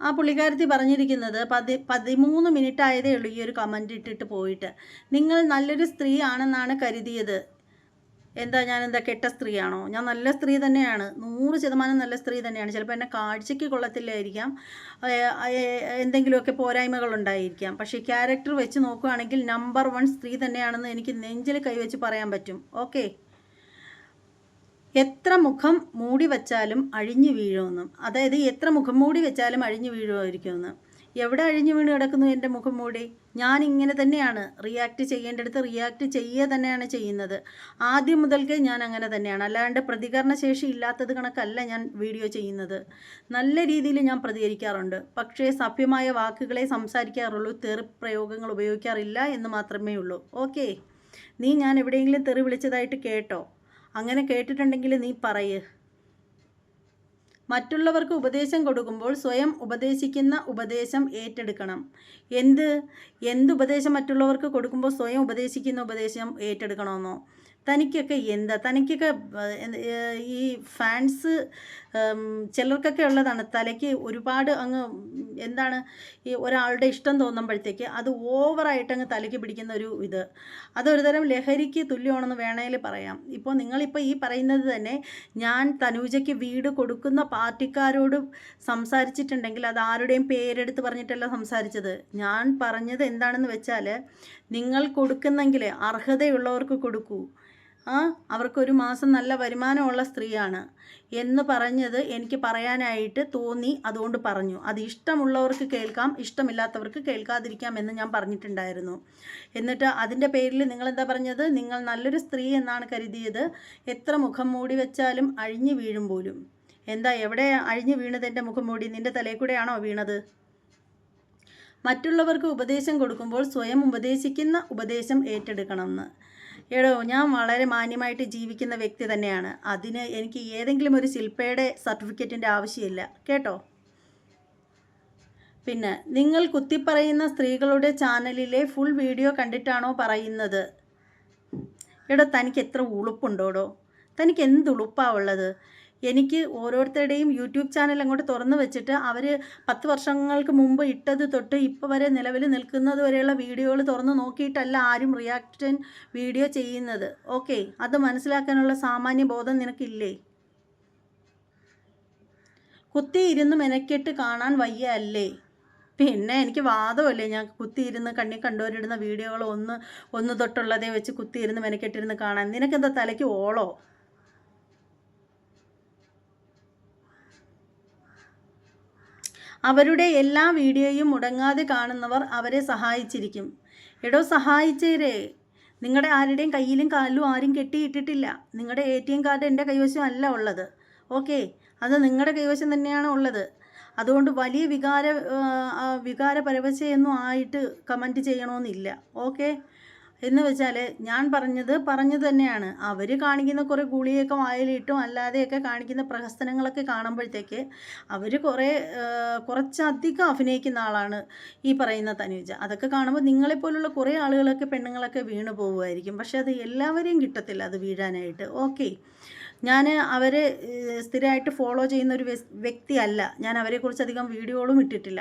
ആ പുള്ളിക്കാരത്തി പറഞ്ഞിരിക്കുന്നത് 13 മിനിറ്റ് ആയതേ ഉള്ളൂ ഈ ഒരു കമൻറ്റ് ഇട്ടിട്ട് പോയിട്ട്. നിങ്ങൾ നല്ലൊരു സ്ത്രീ ആണെന്നാണ് കരുതിയത്. ഞാനെന്താ കെട്ട സ്ത്രീയാണോ? ഞാൻ നല്ല സ്ത്രീ തന്നെയാണ്, 100% നല്ല സ്ത്രീ തന്നെയാണ്. ചിലപ്പോൾ എന്നെ കാഴ്ചയ്ക്ക് കൊള്ളത്തില്ലായിരിക്കാം, എന്തെങ്കിലുമൊക്കെ പോരായ്മകളുണ്ടായിരിക്കാം. പക്ഷേ ക്യാരക്ടർ വെച്ച് നോക്കുകയാണെങ്കിൽ നമ്പർ 1 സ്ത്രീ തന്നെയാണെന്ന് എനിക്ക് നെഞ്ചിൽ കൈവച്ച് പറയാൻ പറ്റും. ഓക്കെ, എത്ര മുഖം മൂടി വച്ചാലും അഴിഞ്ഞു വീഴുമെന്നും, അതായത് എത്ര മുഖം മൂടി വെച്ചാലും അഴിഞ്ഞു വീഴുമായിരിക്കുമെന്ന്. എവിടെ അഴിഞ്ഞു വീണ് കിടക്കുന്നു എൻ്റെ മുഖം മൂടി? ഞാൻ ഇങ്ങനെ തന്നെയാണ് റിയാക്ട് ചെയ്യേണ്ടടുത്ത് റിയാക്ട് ചെയ്യുക തന്നെയാണ് ചെയ്യുന്നത്. ആദ്യം മുതൽക്കേ ഞാൻ അങ്ങനെ തന്നെയാണ്, അല്ലാണ്ട് പ്രതികരണശേഷി ഇല്ലാത്തത് കണക്കല്ല ഞാൻ വീഡിയോ ചെയ്യുന്നത്. നല്ല രീതിയിൽ ഞാൻ പ്രതികരിക്കാറുണ്ട്, പക്ഷേ സഭ്യമായ വാക്കുകളെ സംസാരിക്കാറുള്ളൂ, തെറി പ്രയോഗങ്ങൾ ഉപയോഗിക്കാറില്ല എന്ന് മാത്രമേ ഉള്ളൂ. ഓക്കെ, ഞാൻ എവിടെയെങ്കിലും തെറി വിളിച്ചതായിട്ട് കേട്ടോ? അങ്ങനെ കേട്ടിട്ടുണ്ടെങ്കിൽ നീ പറയ്. മറ്റുള്ളവർക്ക് ഉപദേശം കൊടുക്കുമ്പോൾ സ്വയം ഉപദേശിക്കുന്ന ഉപദേശം ഏറ്റെടുക്കണം. എന്ത് ഉപദേശം മറ്റുള്ളവർക്ക് കൊടുക്കുമ്പോൾ സ്വയം ഉപദേശിക്കുന്ന ഉപദേശം ഏറ്റെടുക്കണമെന്നോ? തനിക്കൊക്കെ തനിക്കൊക്കെ ഈ ഫാൻസ് ചിലർക്കൊക്കെ ഉള്ളതാണ്. തലയ്ക്ക് ഒരുപാട് അങ്ങ് ഈ ഒരാളുടെ ഇഷ്ടം തോന്നുമ്പോഴത്തേക്ക് അത് ഓവറായിട്ട് അങ്ങ് തലയ്ക്ക് പിടിക്കുന്ന ഒരു അതൊരു തരം ലഹരിക്ക് തുല്യമാണെന്ന് വേണേൽ പറയാം. ഇപ്പോൾ നിങ്ങളിപ്പോൾ ഈ പറയുന്നത് തന്നെ ഞാൻ തനൂജയ്ക്ക് വീട് കൊടുക്കുന്ന പാർട്ടിക്കാരോട് സംസാരിച്ചിട്ടുണ്ടെങ്കിൽ അത് ആരുടെയും പേരെടുത്ത് പറഞ്ഞിട്ടല്ല സംസാരിച്ചത്. ഞാൻ പറഞ്ഞത് എന്താണെന്ന് വെച്ചാൽ, നിങ്ങൾ കൊടുക്കുന്നെങ്കിൽ അർഹതയുള്ളവർക്ക് കൊടുക്കൂ. അവർക്കൊരു മാസം നല്ല വരുമാനമുള്ള സ്ത്രീയാണ് എന്ന് പറഞ്ഞത് എനിക്ക് പറയാനായിട്ട് തോന്നി, അതുകൊണ്ട് പറഞ്ഞു. അത് ഇഷ്ടമുള്ളവർക്ക് കേൾക്കാം, ഇഷ്ടമില്ലാത്തവർക്ക് കേൾക്കാതിരിക്കാം എന്ന് ഞാൻ പറഞ്ഞിട്ടുണ്ടായിരുന്നു. എന്നിട്ട് അതിൻ്റെ പേരിൽ നിങ്ങളെന്താ പറഞ്ഞത്? നിങ്ങൾ നല്ലൊരു സ്ത്രീ എന്നാണ് കരുതിയത്, എത്ര മുഖം മൂടി വെച്ചാലും അഴിഞ്ഞു വീഴും പോലും. എവിടെ അഴിഞ്ഞു വീണത്? എൻ്റെ മുഖം മൂടി നിൻ്റെ തലയിൽ കൂടെയാണോ വീണത്? മറ്റുള്ളവർക്ക് ഉപദേശം കൊടുക്കുമ്പോൾ സ്വയം ഉപദേശിക്കുന്ന ഉപദേശം ഏറ്റെടുക്കണമെന്ന്. ഞാൻ വളരെ മാന്യമായിട്ട് ജീവിക്കുന്ന വ്യക്തി തന്നെയാണ്. അതിന് എനിക്ക് ഏതെങ്കിലും ഒരു ശില്പയുടെ സർട്ടിഫിക്കറ്റിൻ്റെ ആവശ്യമില്ല കേട്ടോ. പിന്നെ നിങ്ങൾ കുത്തിപ്പറയുന്ന സ്ത്രീകളുടെ ചാനലിലെ ഫുൾ വീഡിയോ കണ്ടിട്ടാണോ പറയുന്നത്? തനിക്ക് എത്ര ഉളുപ്പുണ്ടോടോ? തനിക്ക് എന്ത് ഉളുപ്പാണ് ഉള്ളത്? എനിക്ക് ഓരോരുത്തരുടെയും യൂട്യൂബ് ചാനൽ അങ്ങോട്ട് തുറന്നു വെച്ചിട്ട് അവർ 10 വർഷങ്ങൾക്ക് മുമ്പ് ഇട്ടത് തൊട്ട് ഇപ്പോൾ വരെ നിലവിൽ നിൽക്കുന്നത് വരെയുള്ള വീഡിയോകൾ തുറന്ന് നോക്കിയിട്ടല്ല ആരും റിയാക്ഷൻ വീഡിയോ ചെയ്യുന്നത്. ഓക്കെ, അത് മനസ്സിലാക്കാനുള്ള സാമാന്യ ബോധം നിനക്കില്ലേ? കുത്തിയിരുന്ന് മെനക്കെട്ട് കാണാൻ വയ്യ അല്ലേ? പിന്നെ എനിക്ക് വാദമല്ലേ, ഞാൻ കുത്തിയിരുന്ന് കണ്ടുവരിടുന്ന വീഡിയോകൾ ഒന്ന് തൊട്ടുള്ളതേ വെച്ച് കുത്തിയിരുന്ന് മെനക്കെട്ടിരുന്ന് കാണാൻ. നിനക്കെന്താ തലയ്ക്ക് ഓളോ? അവരുടെ എല്ലാ വീഡിയോയും മുടങ്ങാതെ കാണുന്നവർ അവരെ സഹായിച്ചിരിക്കും. സഹായിച്ചേരേ. നിങ്ങളുടെ ആരുടെയും കയ്യിലും കാലിലും ആരും കെട്ടിയിട്ടിട്ടില്ല. നിങ്ങളുടെ ATM കാർഡ് എൻ്റെ കൈവശം അല്ല ഉള്ളത്. ഓക്കെ, അത് നിങ്ങളുടെ കൈവശം തന്നെയാണ് ഉള്ളത്. അതുകൊണ്ട് വലിയ വികാരപരവശയൊന്നും ആയിട്ട് കമൻറ്റ് ചെയ്യണമെന്നില്ല. ഓക്കെ, എന്ന് വെച്ചാൽ ഞാൻ പറഞ്ഞത് തന്നെയാണ്. അവർ കാണിക്കുന്ന കുറേ ഗുളിയൊക്കെ വായിലിട്ടും അല്ലാതെയൊക്കെ കാണിക്കുന്ന പ്രഹസനങ്ങളൊക്കെ കാണുമ്പോഴത്തേക്ക് അവർ കുറച്ചധികം അഭിനയിക്കുന്ന ആളാണ് ഈ പറയുന്ന തനുജ. അതൊക്കെ കാണുമ്പോൾ നിങ്ങളെപ്പോലുള്ള കുറേ ആളുകളൊക്കെ പെണ്ണുങ്ങളൊക്കെ വീണ് പോകുമായിരിക്കും. പക്ഷെ അത് എല്ലാവരെയും കിട്ടത്തില്ല അത് വീഴാനായിട്ട്. ഓക്കെ, ഞാൻ അവരെ സ്ഥിരമായിട്ട് ഫോളോ ചെയ്യുന്ന ഒരു വ്യക്തിയല്ല. ഞാൻ അവരെക്കുറിച്ച് അധികം വീഡിയോകളും ഇട്ടിട്ടില്ല.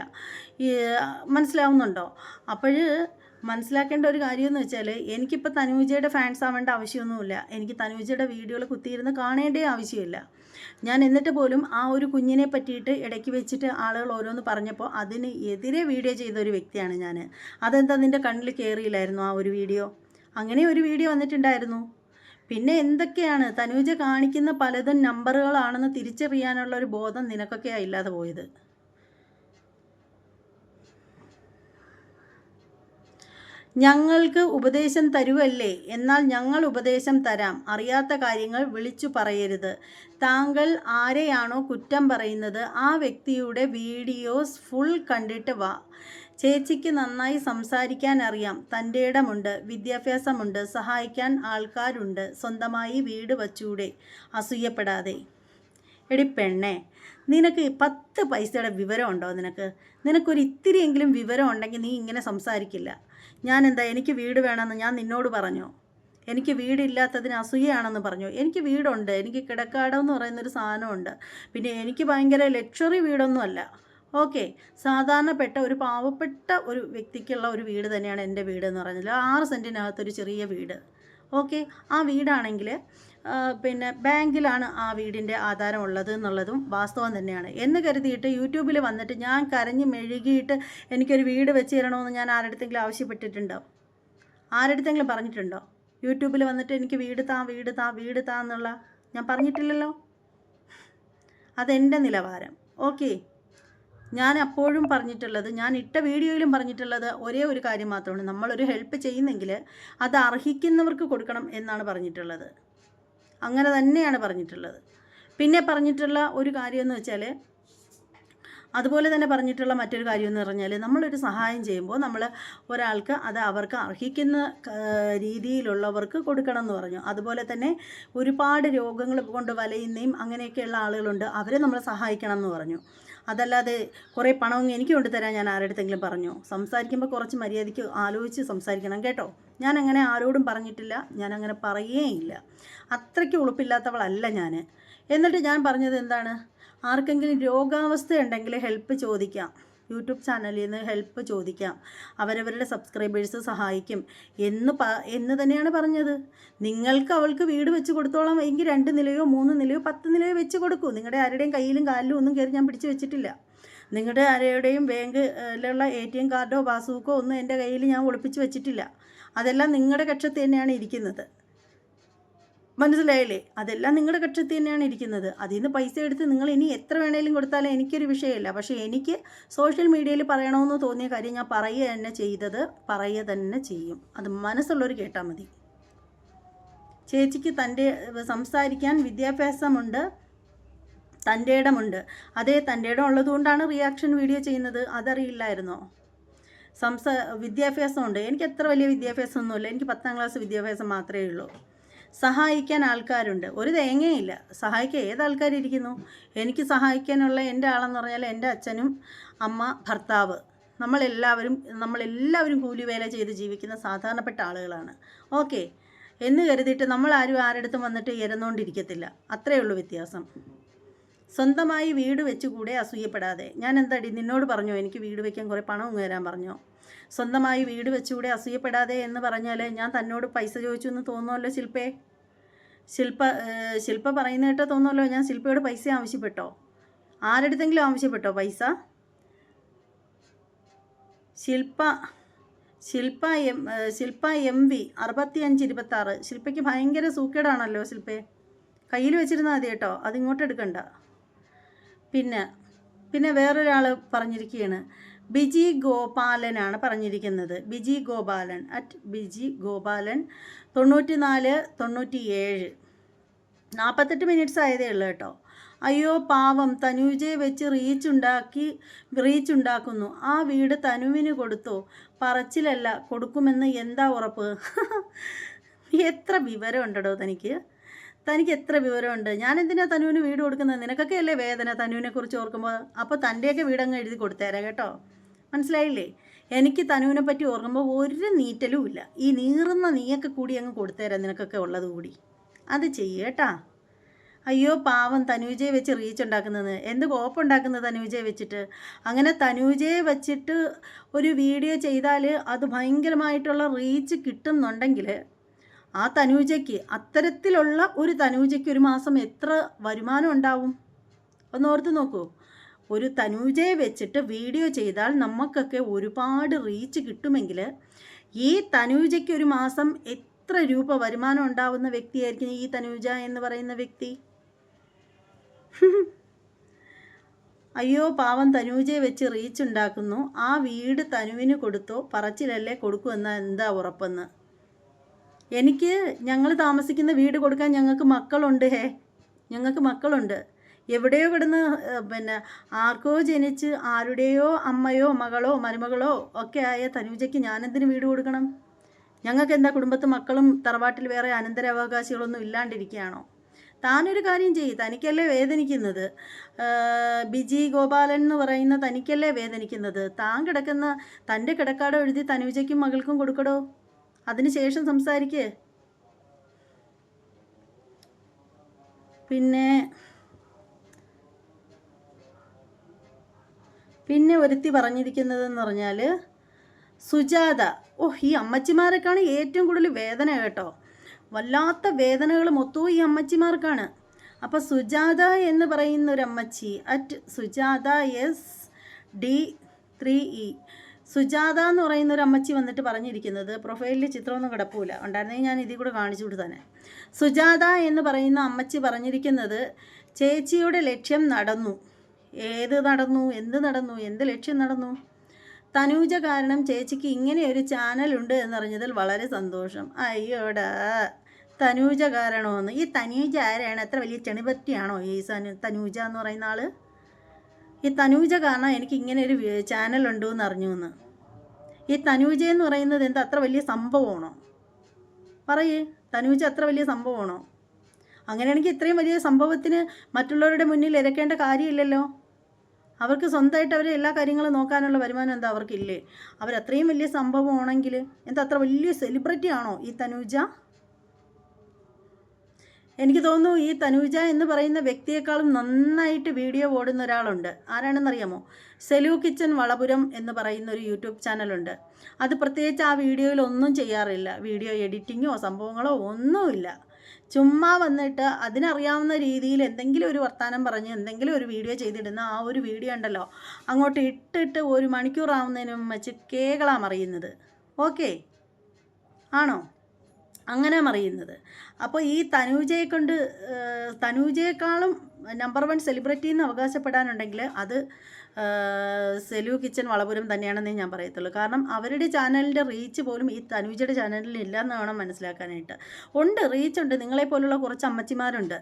മനസ്സിലാവുന്നുണ്ടോ? അപ്പോൾ മനസ്സിലാക്കേണ്ട ഒരു കാര്യമെന്ന് വെച്ചാൽ എനിക്കിപ്പോൾ തനൂജയുടെ ഫാൻസ് ആവേണ്ട ആവശ്യമൊന്നുമില്ല. എനിക്ക് തനൂജയുടെ വീഡിയോകൾ കുത്തിയിരുന്ന് കാണേണ്ടേ ആവശ്യമില്ല. ഞാൻ എന്നിട്ട് പോലും ആ ഒരു കുഞ്ഞിനെ പറ്റിയിട്ട് ഇടയ്ക്ക് വെച്ചിട്ട് ആളുകൾ ഓരോന്ന് പറഞ്ഞപ്പോൾ അതിന് എതിരെ വീഡിയോ ചെയ്ത ഒരു വ്യക്തിയാണ് ഞാൻ. അതെന്താ നിൻ്റെ കണ്ണിൽ കയറിയില്ലായിരുന്നു ആ ഒരു വീഡിയോ? അങ്ങനെ ഒരു വീഡിയോ വന്നിട്ടുണ്ടായിരുന്നു. പിന്നെ എന്തൊക്കെയാണ് തനൂജ കാണിക്കുന്ന പലതും നമ്പറുകളാണെന്ന് തിരിച്ചറിയാനുള്ള ഒരു ബോധം നിനക്കൊക്കെയാണ് ഇല്ലാതെ പോയത്. ഞങ്ങൾക്ക് ഉപദേശം തരുവല്ലേ, എന്നാൽ ഞങ്ങൾ ഉപദേശം തരാം. അറിയാത്ത കാര്യങ്ങൾ വിളിച്ചു പറയരുത്. താങ്കൾ ആരെയാണോ കുറ്റം പറയുന്നത് ആ വ്യക്തിയുടെ വീഡിയോസ് ഫുൾ കണ്ടിട്ട് വാ. ചേച്ചിക്ക് നന്നായി സംസാരിക്കാൻ അറിയാം, തൻ്റെ ഇടമുണ്ട്, വിദ്യാഭ്യാസമുണ്ട്, സഹായിക്കാൻ ആൾക്കാരുണ്ട്, സ്വന്തമായി വീട് വച്ചൂടെ അസൂയപ്പെടാതെ. എടി പെണ്ണേ, നിനക്ക് 10 പൈസയുടെ വിവരമുണ്ടോ? നിനക്കൊരു ഇത്തിരിയെങ്കിലും വിവരം ഉണ്ടെങ്കിൽ നീ ഇങ്ങനെ സംസാരിക്കില്ല. എനിക്ക് വീട് വേണമെന്ന് ഞാൻ നിന്നോട് പറഞ്ഞോ? എനിക്ക് വീടില്ലാത്തതിന് അസൂയയാണെന്ന് പറഞ്ഞു? എനിക്ക് വീടുണ്ട്. എനിക്ക് കിടക്കാടം എന്ന് പറയുന്നൊരു സാധനമുണ്ട്. പിന്നെ എനിക്ക് ഭയങ്കര ലക്ഷറി വീടൊന്നുമല്ല. ഓക്കെ, സാധാരണപ്പെട്ട ഒരു പാവപ്പെട്ട ഒരു വ്യക്തിക്കുള്ള ഒരു വീട് തന്നെയാണ് എൻ്റെ വീട് എന്ന് പറഞ്ഞാൽ. 6 സെൻറ്റിനകത്തൊരു ചെറിയ വീട്. ഓക്കെ, ആ വീടാണെങ്കിൽ പിന്നെ ബാങ്കിലാണ് ആ വീടിൻ്റെ ആധാരം ഉള്ളത് എന്നുള്ളതും വാസ്തവം തന്നെയാണ്. എന്ന് കരുതിയിട്ട് യൂട്യൂബിൽ വന്നിട്ട് ഞാൻ കരഞ്ഞ് മെഴുകിയിട്ട് എനിക്കൊരു വീട് വെച്ച് തരണമെന്ന് ഞാൻ ആരുടെടുത്തെങ്കിലും ആവശ്യപ്പെട്ടിട്ടുണ്ടോ? ആരുടെടുത്തെങ്കിലും പറഞ്ഞിട്ടുണ്ടോ? യൂട്യൂബിൽ വന്നിട്ട് എനിക്ക് വീട് താ എന്നുള്ള ഞാൻ പറഞ്ഞിട്ടില്ലല്ലോ. അതെൻ്റെ നിലവാരം. ഓക്കെ, ഞാൻ അപ്പോഴും പറഞ്ഞിട്ടുള്ളത്, ഞാൻ ഇട്ട വീഡിയോയിലും പറഞ്ഞിട്ടുള്ളത് ഒരേ ഒരു കാര്യം മാത്രമാണ്. നമ്മളൊരു ഹെൽപ്പ് ചെയ്യുന്നെങ്കിൽ അത് അർഹിക്കുന്നവർക്ക് കൊടുക്കണം എന്നാണ് പറഞ്ഞിട്ടുള്ളത്. അങ്ങനെ തന്നെയാണ് പറഞ്ഞിട്ടുള്ളത്. പിന്നെ പറഞ്ഞിട്ടുള്ള ഒരു കാര്യമെന്ന് വെച്ചാൽ, അതുപോലെ തന്നെ പറഞ്ഞിട്ടുള്ള മറ്റൊരു കാര്യമെന്ന് പറഞ്ഞാൽ, നമ്മളൊരു സഹായം ചെയ്യുമ്പോൾ നമ്മൾ ഒരാൾക്ക് അത് അവർക്ക് അർഹിക്കുന്ന രീതിയിലുള്ളവർക്ക് കൊടുക്കണം എന്ന് പറഞ്ഞു. അതുപോലെ തന്നെ ഒരുപാട് രോഗങ്ങൾ കൊണ്ട് വലയുന്നയും അങ്ങനെയൊക്കെയുള്ള ആളുകളുണ്ട്, അവരെ നമ്മൾ സഹായിക്കണം എന്ന് പറഞ്ഞു. അതല്ലാതെ കുറേ പണമൊന്നും എനിക്ക് കൊണ്ടുതരാൻ ഞാൻ ആരുടെടുത്തെങ്കിലും പറഞ്ഞു? സംസാരിക്കുമ്പോൾ കുറച്ച് മര്യാദയ്ക്ക് ആലോചിച്ച് സംസാരിക്കണം കേട്ടോ. ഞാൻ അങ്ങനെ ആരോടും പറഞ്ഞിട്ടില്ല, ഞാൻ അങ്ങനെ പറയുകയില്ല. അത്രയ്ക്ക് ഉളുപ്പില്ലാത്തവളല്ല ഞാൻ. എന്നിട്ട് ഞാൻ പറഞ്ഞത് എന്താണ്? ആർക്കെങ്കിലും രോഗാവസ്ഥ ഉണ്ടെങ്കിൽ ഹെൽപ്പ് ചോദിക്കാം, യൂട്യൂബ് ചാനലിൽ നിന്ന് ഹെൽപ്പ് ചോദിക്കാം, അവരവരുടെ സബ്സ്ക്രൈബേഴ്സ് സഹായിക്കും എന്ന് തന്നെയാണ് പറഞ്ഞത്. നിങ്ങൾക്ക് അവൾക്ക് വീട് വെച്ച് കൊടുത്തോളാം എങ്കിൽ 2 നിലയോ 3 നിലയോ 10 നിലയോ വെച്ച് കൊടുക്കൂ. നിങ്ങളുടെ ആരുടെയും കയ്യിലും കാലിലും ഒന്നും കയറി ഞാൻ പിടിച്ച് വെച്ചിട്ടില്ല. നിങ്ങളുടെ ആരുടെയും ബാങ്കിലുള്ള ATM കാർഡോ പാസ്ബുക്കോ ഒന്നും എൻ്റെ കയ്യിൽ ഞാൻ ഒളിപ്പിച്ച് വെച്ചിട്ടില്ല. അതെല്ലാം നിങ്ങളുടെ കക്ഷത്തിൽ തന്നെയാണ് ഇരിക്കുന്നത്. മനസ്സിലായില്ലേ? അതെല്ലാം നിങ്ങളുടെ കക്ഷത്തിൽ തന്നെയാണ് ഇരിക്കുന്നത്. അതിൽ നിന്ന് പൈസ എടുത്ത് നിങ്ങൾ ഇനി എത്ര വേണേലും കൊടുത്താലും എനിക്കൊരു വിഷയമില്ല. പക്ഷേ എനിക്ക് സോഷ്യൽ മീഡിയയിൽ പറയണമെന്ന് തോന്നിയ കാര്യം ഞാൻ പറയുക തന്നെ ചെയ്യും. അത് മനസ്സുള്ളവർ കേട്ടാൽ മതി. ചേച്ചിക്ക് സംസാരിക്കാൻ വിദ്യാഭ്യാസമുണ്ട്, തൻ്റെ ഇടമുണ്ട്. അതേ, തൻ്റെ ഇടം ഉള്ളതുകൊണ്ടാണ് റിയാക്ഷൻ വീഡിയോ ചെയ്യുന്നത്. അതറിയില്ലായിരുന്നോ? വിദ്യാഭ്യാസമുണ്ട്. എനിക്ക് അത്ര വലിയ വിദ്യാഭ്യാസമൊന്നുമില്ല. എനിക്ക് 10ാം ക്ലാസ് വിദ്യാഭ്യാസം മാത്രമേ ഉള്ളൂ. സഹായിക്കാൻ ആൾക്കാരുണ്ട്. ഒരു തേങ്ങയില്ല. സഹായിക്കാൻ ഏതാൾക്കാരിയ്ക്കുന്നു? എനിക്ക് സഹായിക്കാനുള്ള എൻ്റെ ആളെന്ന് പറഞ്ഞാൽ എൻ്റെ അച്ഛനും അമ്മ, ഭർത്താവ്, നമ്മളെല്ലാവരും കൂലിവേല ചെയ്ത് ജീവിക്കുന്ന സാധാരണപ്പെട്ട ആളുകളാണ്. ഓക്കെ, എന്ന് കരുതിയിട്ട് നമ്മളാരും ആരുടെടുത്തും വന്നിട്ട് ഇരന്നുകൊണ്ടിരിക്കത്തില്ല. അത്രയേ ഉള്ളൂ വ്യത്യാസം. സ്വന്തമായി വീട് വെച്ചുകൂടെ അസൂയപ്പെടാതെ. ഞാൻ എന്താടി നിന്നോട് പറഞ്ഞോ എനിക്ക് വീട് വയ്ക്കാൻ കുറേ പണം തരാൻ പറഞ്ഞോ? സ്വന്തമായി വീട് വെച്ചുകൂടെ അസൂയപ്പെടാതെ എന്ന് പറഞ്ഞാൽ ഞാൻ തന്നോട് പൈസ ചോദിച്ചു എന്ന് തോന്നുമല്ലോ ശില്പേ? ശില്പ പറയുന്ന കേട്ടോ തോന്നുമല്ലോ ഞാൻ ശില്പയോട് പൈസ ആവശ്യപ്പെട്ടോ? ആരുടെടുത്തെങ്കിലും ആവശ്യപ്പെട്ടോ പൈസ? ശില്പ MV 6526. ശില്പയ്ക്ക് ഭയങ്കര സൂക്കേടാണല്ലോ ശില്പേ. കയ്യിൽ വെച്ചിരുന്നാൽ മതി കേട്ടോ, അതിങ്ങോട്ട് എടുക്കണ്ട. പിന്നെ വേറൊരാൾ പറഞ്ഞിരിക്കുകയാണ്, ബിജി ഗോപാലനാണ് പറഞ്ഞിരിക്കുന്നത്. ബിജി ഗോപാലൻ @BijiGopalan 9497. 48 മിനിറ്റ്സ് ആയതേ ഉള്ളൂ കേട്ടോ. അയ്യോ പാവം തനൂജയെ വെച്ച് റീച്ച് ഉണ്ടാക്കുന്നു. ആ വീട് തനുവിന് കൊടുത്തോ? പറച്ചിലല്ല, കൊടുക്കുമെന്ന് എന്താ ഉറപ്പ്? എത്ര വിവരമുണ്ടോ തനിക്ക് എത്ര വിവരമുണ്ട്? ഞാൻ എന്തിനാ തനുവിന് വീട് കൊടുക്കുന്നത്? നിനക്കൊക്കെ അല്ലേ വേദന തനുവിനെ കുറിച്ച് ഓർക്കുമ്പോൾ. അപ്പോൾ തൻ്റെയൊക്കെ വീടങ്ങ് എഴുതി കൊടുത്തേരാ കേട്ടോ. മനസ്സിലായില്ലേ? എനിക്ക് തനുവിനെ പറ്റി ഓർക്കുമ്പോൾ ഒരു നീറ്റലും ഇല്ല. ഈ നീറുന്ന നീയൊക്കെ കൂടി അങ്ങ് കൊടുത്തേരാം, നിനക്കൊക്കെ ഉള്ളത് കൂടി. അത് ചെയ്യേട്ടാ. അയ്യോ പാവം തനൂജയെ വെച്ച് റീച്ച് ഉണ്ടാക്കുന്നത്. എന്ത് കോപ്പുണ്ടാക്കുന്നത് തനൂജയെ വെച്ചിട്ട്? അങ്ങനെ തനൂജയെ വെച്ചിട്ട് ഒരു വീഡിയോ ചെയ്താൽ അത് ഭയങ്കരമായിട്ടുള്ള റീച്ച് കിട്ടുന്നുണ്ടെങ്കിൽ ആ തനൂജയ്ക്ക്, അത്തരത്തിലുള്ള ഒരു തനൂജയ്ക്ക് ഒരു മാസം എത്ര വരുമാനം ഉണ്ടാവും? ഒന്നോർത്ത് നോക്കൂ. ഒരു തനൂജയെ വെച്ചിട്ട് വീഡിയോ ചെയ്താൽ നമുക്കൊക്കെ ഒരുപാട് റീച്ച് കിട്ടുമെങ്കിൽ ഈ തനൂജയ്ക്ക് ഒരു മാസം എത്ര രൂപ വരുമാനം ഉണ്ടാവുന്ന വ്യക്തിയായിരിക്കും ഈ തനൂജ എന്ന് പറയുന്ന വ്യക്തി? അയ്യോ പാവം തനൂജയെ വെച്ച് റീച്ച് ഉണ്ടാക്കുന്നു. ആ വീട് തനുവിന് കൊടുത്തോ? പറച്ചിലല്ലേ, കൊടുക്കുമെന്ന എന്താ ഉറപ്പെന്ന്? ഞങ്ങൾ താമസിക്കുന്ന വീട് കൊടുക്കാൻ ഞങ്ങൾക്ക് മക്കളുണ്ട്. ഞങ്ങൾക്ക് മക്കളുണ്ട്. എവിടെയോ കിടന്ന് ആർക്കോ ജനിച്ച് ആരുടെയോ അമ്മയോ മകളോ മരുമകളോ ഒക്കെ ആയ തനൂജയ്ക്ക് ഞാനെന്തിന് വീട് കൊടുക്കണം? ഞങ്ങൾക്ക് എന്താ കുടുംബത്ത് മക്കളും തറവാട്ടിൽ വേറെ അനന്തരാവകാശികളൊന്നും ഇല്ലാണ്ടിരിക്കുകയാണോ? താനൊരു കാര്യം ചെയ്യ്, തനിക്കല്ലേ വേദനിക്കുന്നത്? ബിജി ഗോപാലൻ എന്ന് പറയുന്ന തനിക്കല്ലേ വേദനിക്കുന്നത്? താൻ കിടക്കുന്ന തൻ്റെ കിടക്കാടോ എഴുതി തനൂജയ്ക്കും മകൾക്കും കൊടുക്കടോ. അതിനുശേഷം സംസാരിക്കേ. പിന്നെ ഒരുത്തി പറഞ്ഞിരിക്കുന്നതെന്ന് പറഞ്ഞാൽ സുജാത. ഈ അമ്മച്ചിമാരൊക്കെയാണ് ഏറ്റവും കൂടുതൽ വേദന കേട്ടോ. വല്ലാത്ത വേദനകൾ മൊത്തവും ഈ അമ്മച്ചിമാർക്കാണ്. അപ്പോൾ സുജാത എന്ന് പറയുന്ന ഒരു അമ്മച്ചി @സുജാത SD3E സുജാത എന്ന് പറയുന്ന ഒരു അമ്മച്ചി വന്നിട്ട് പറഞ്ഞിരിക്കുന്നത്, പ്രൊഫൈലിൽ ചിത്രമൊന്നും കിടപ്പില്ല, ഉണ്ടായിരുന്നെങ്കിൽ ഞാൻ ഇതിൽ കൂടെ കാണിച്ചു കൊടു തന്നെ. സുജാത എന്ന് പറയുന്ന അമ്മച്ചി പറഞ്ഞിരിക്കുന്നത്, ചേച്ചിയുടെ ലക്ഷ്യം നടന്നു. ഏത് നടന്നു? എന്ത് ലക്ഷ്യം നടന്നു? തനൂജ കാരണം ചേച്ചിക്ക് ഇങ്ങനെ ഒരു ചാനലുണ്ട് എന്നറിഞ്ഞതിൽ വളരെ സന്തോഷം. അയ്യോടാ, തനൂജ കാരണമെന്ന്. ഈ തനൂജ ആരാണ്? എത്ര വലിയ ചെണിപറ്റിയാണോ ഈ തനൂജ എന്ന് പറയുന്ന ആൾ? ഈ തനൂജ കാരണം എനിക്ക് ഇങ്ങനെ ഒരു ചാനലുണ്ടോ എന്ന് അറിഞ്ഞു എന്ന്. ഈ തനൂജ എന്ന് പറയുന്നത് എന്താ അത്ര വലിയ സംഭവമാണോ? പറയേ, തനൂജ അത്ര വലിയ സംഭവമാണോ? അങ്ങനെയാണെങ്കിൽ ഇത്രയും വലിയ സംഭവത്തിന് മറ്റുള്ളവരുടെ മുന്നിൽ ഇരക്കേണ്ട കാര്യമില്ലല്ലോ. അവർക്ക് സ്വന്തമായിട്ട് അവർ എല്ലാ കാര്യങ്ങളും നോക്കാനുള്ള വരുമാനം എന്താ അവർക്കില്ലേ? അവരത്രയും വലിയ സംഭവമാണെങ്കിൽ എന്താ അത്ര വലിയ സെലിബ്രിറ്റി ആണോ ഈ തനൂജ? എനിക്ക് തോന്നുന്നു ഈ തനൂജ എന്ന് പറയുന്ന വ്യക്തിയെക്കാളും നന്നായിട്ട് വീഡിയോ ഓടുന്ന ഒരാളുണ്ട്. ആരാണെന്നറിയാമോ? സെലു കിച്ചൻ വളപുരം എന്ന് പറയുന്ന ഒരു യൂട്യൂബ് ചാനലുണ്ട്. അത് പ്രത്യേകിച്ച് ആ വീഡിയോയിൽ ഒന്നും ചെയ്യാറില്ല. വീഡിയോ എഡിറ്റിങ്ങോ സംഭവങ്ങളോ ഒന്നുമില്ല. ചുമ്മാ വന്നിട്ട് അതിനറിയാവുന്ന രീതിയിൽ എന്തെങ്കിലും ഒരു വർത്തമാനം പറഞ്ഞ് എന്തെങ്കിലും ഒരു വീഡിയോ ചെയ്തിടുന്ന ആ ഒരു വീഡിയോ ഉണ്ടല്ലോ, അങ്ങോട്ട് ഇട്ടിട്ട് 1 മണിക്കൂറാവുന്നതിനും വെച്ച് കേകളാണ് മറിയുന്നത്. ഓക്കെ ആണോ? അങ്ങനെ മറിയുന്നത്. അപ്പോൾ ഈ തനൂജയെ കൊണ്ട് തനൂജയെക്കാളും നമ്പർ 1 സെലിബ്രിറ്റി എന്ന് അവകാശപ്പെടാനുണ്ടെങ്കിൽ അത് സെലു കിച്ചൻ വളപുരം തന്നെയാണെന്നേ ഞാൻ പറയത്തുള്ളൂ. കാരണം അവരുടെ ചാനലിൻ്റെ റീച്ച് പോലും ഈ തനൂജയുടെ ചാനലിൽ ഇല്ല എന്ന് വേണം മനസ്സിലാക്കാനായിട്ട്. ഉണ്ട്, റീച്ചുണ്ട്. നിങ്ങളെപ്പോലുള്ള കുറച്ച് അമ്മച്ചിമാരുണ്ട്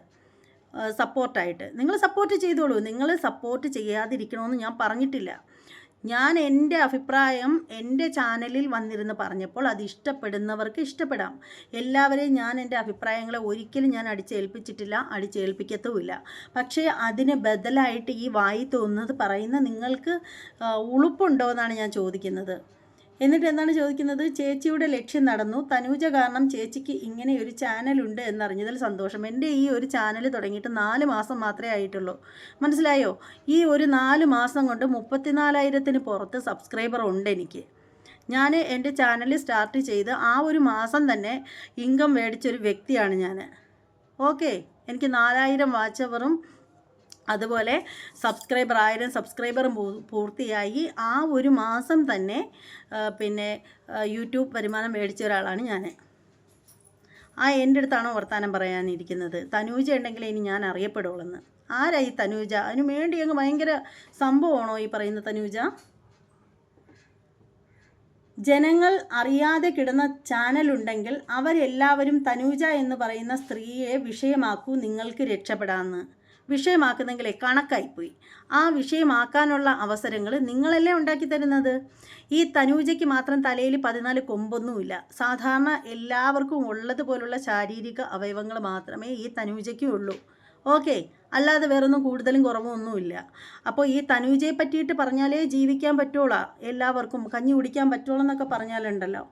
സപ്പോർട്ടായിട്ട്. നിങ്ങൾ സപ്പോർട്ട് ചെയ്തോളൂ. നിങ്ങൾ സപ്പോർട്ട് ചെയ്യാതിരിക്കണമെന്ന് ഞാൻ പറഞ്ഞിട്ടില്ല. ഞാൻ എൻ്റെ അഭിപ്രായം എൻ്റെ ചാനലിൽ വന്നിരുന്ന് പറഞ്ഞപ്പോൾ അത് ഇഷ്ടപ്പെടുന്നവർക്ക് ഇഷ്ടപ്പെടാം. എല്ലാവരെയും ഞാൻ എൻ്റെ അഭിപ്രായങ്ങളെ ഒരിക്കലും ഞാൻ അടിച്ചേൽപ്പിച്ചിട്ടില്ല, അടിച്ചേൽപ്പിക്കത്തുമില്ല. പക്ഷേ അതിന് ബദലായിട്ട് ഈ വായി തോന്നുന്നത് പറയുന്ന നിങ്ങൾക്ക് ഉളുപ്പുണ്ടോ എന്നാണ് ഞാൻ ചോദിക്കുന്നത്. എന്നിട്ട് എന്താണ് ചോദിക്കുന്നത്? ചേച്ചിയുടെ ലക്ഷ്യം നടന്നു. തനൂജ കാരണം ചേച്ചിക്ക് ഇങ്ങനെ ഒരു ചാനലുണ്ട് എന്നറിഞ്ഞതിൽ സന്തോഷം. എൻ്റെ ഈ ഒരു ചാനൽ തുടങ്ങിയിട്ട് 4 മാസം മാത്രമേ ആയിട്ടുള്ളൂ. മനസ്സിലായോ? ഈ ഒരു 4 മാസം കൊണ്ട് 34,000-ന് പുറത്ത് സബ്സ്ക്രൈബർ ഉണ്ട് എനിക്ക്. ഞാൻ എൻ്റെ ചാനൽ സ്റ്റാർട്ട് ചെയ്ത് ആ ഒരു മാസം തന്നെ ഇൻകം മേടിച്ചൊരു വ്യക്തിയാണ് ഞാൻ. ഓക്കെ, എനിക്ക് 4,000 വാച്ച് അവറും അതുപോലെ 1000 സബ്സ്ക്രൈബറും പൂർത്തിയായി ആ ഒരു മാസം തന്നെ യൂട്യൂബ് വരുമാനം മേടിച്ച ഒരാളാണ് ഞാൻ. എൻ്റെ അടുത്താണോ വർത്താനം പറയാനിരിക്കുന്നത്? തനൂജ ഉണ്ടെങ്കിൽ ഇനി ഞാൻ അറിയപ്പെടുള്ളൂ. ആരായി തനൂജ? അതിനു വേണ്ടി അങ്ങ് ഭയങ്കര സംഭവമാണോ ഈ പറയുന്ന തനൂജ? ജനങ്ങൾ അറിയാതെ കിടന്ന ചാനലുണ്ടെങ്കിൽ അവരെല്ലാവരും തനൂജ എന്ന് പറയുന്ന സ്ത്രീയെ വിഷയമാക്കൂ, നിങ്ങൾക്ക് രക്ഷപ്പെടാമെന്ന്. വിഷയമാക്കുന്നെങ്കിലേ കണക്കായിപ്പോയി. ആ വിഷയമാക്കാനുള്ള അവസരങ്ങൾ നിങ്ങളല്ലേ ഉണ്ടാക്കി തരുന്നത്. ഈ തനൂജയ്ക്ക് മാത്രം തലയിൽ 14 കൊമ്പൊന്നുമില്ല. സാധാരണ എല്ലാവർക്കും ഉള്ളതുപോലുള്ള ശാരീരിക അവയവങ്ങൾ മാത്രമേ ഈ തനൂജയ്ക്കും ഉള്ളൂ. ഓക്കെ, അല്ലാതെ വേറൊന്നും കൂടുതലും കുറവൊന്നുമില്ല. അപ്പോൾ ഈ തനൂജയെ പറ്റിയിട്ട് പറഞ്ഞാലേ ജീവിക്കാൻ പറ്റുള്ളൂ, എല്ലാവർക്കും കഞ്ഞി കുടിക്കാൻ പറ്റുള്ളൂ എന്നൊക്കെ പറഞ്ഞാലുണ്ടല്ലോ.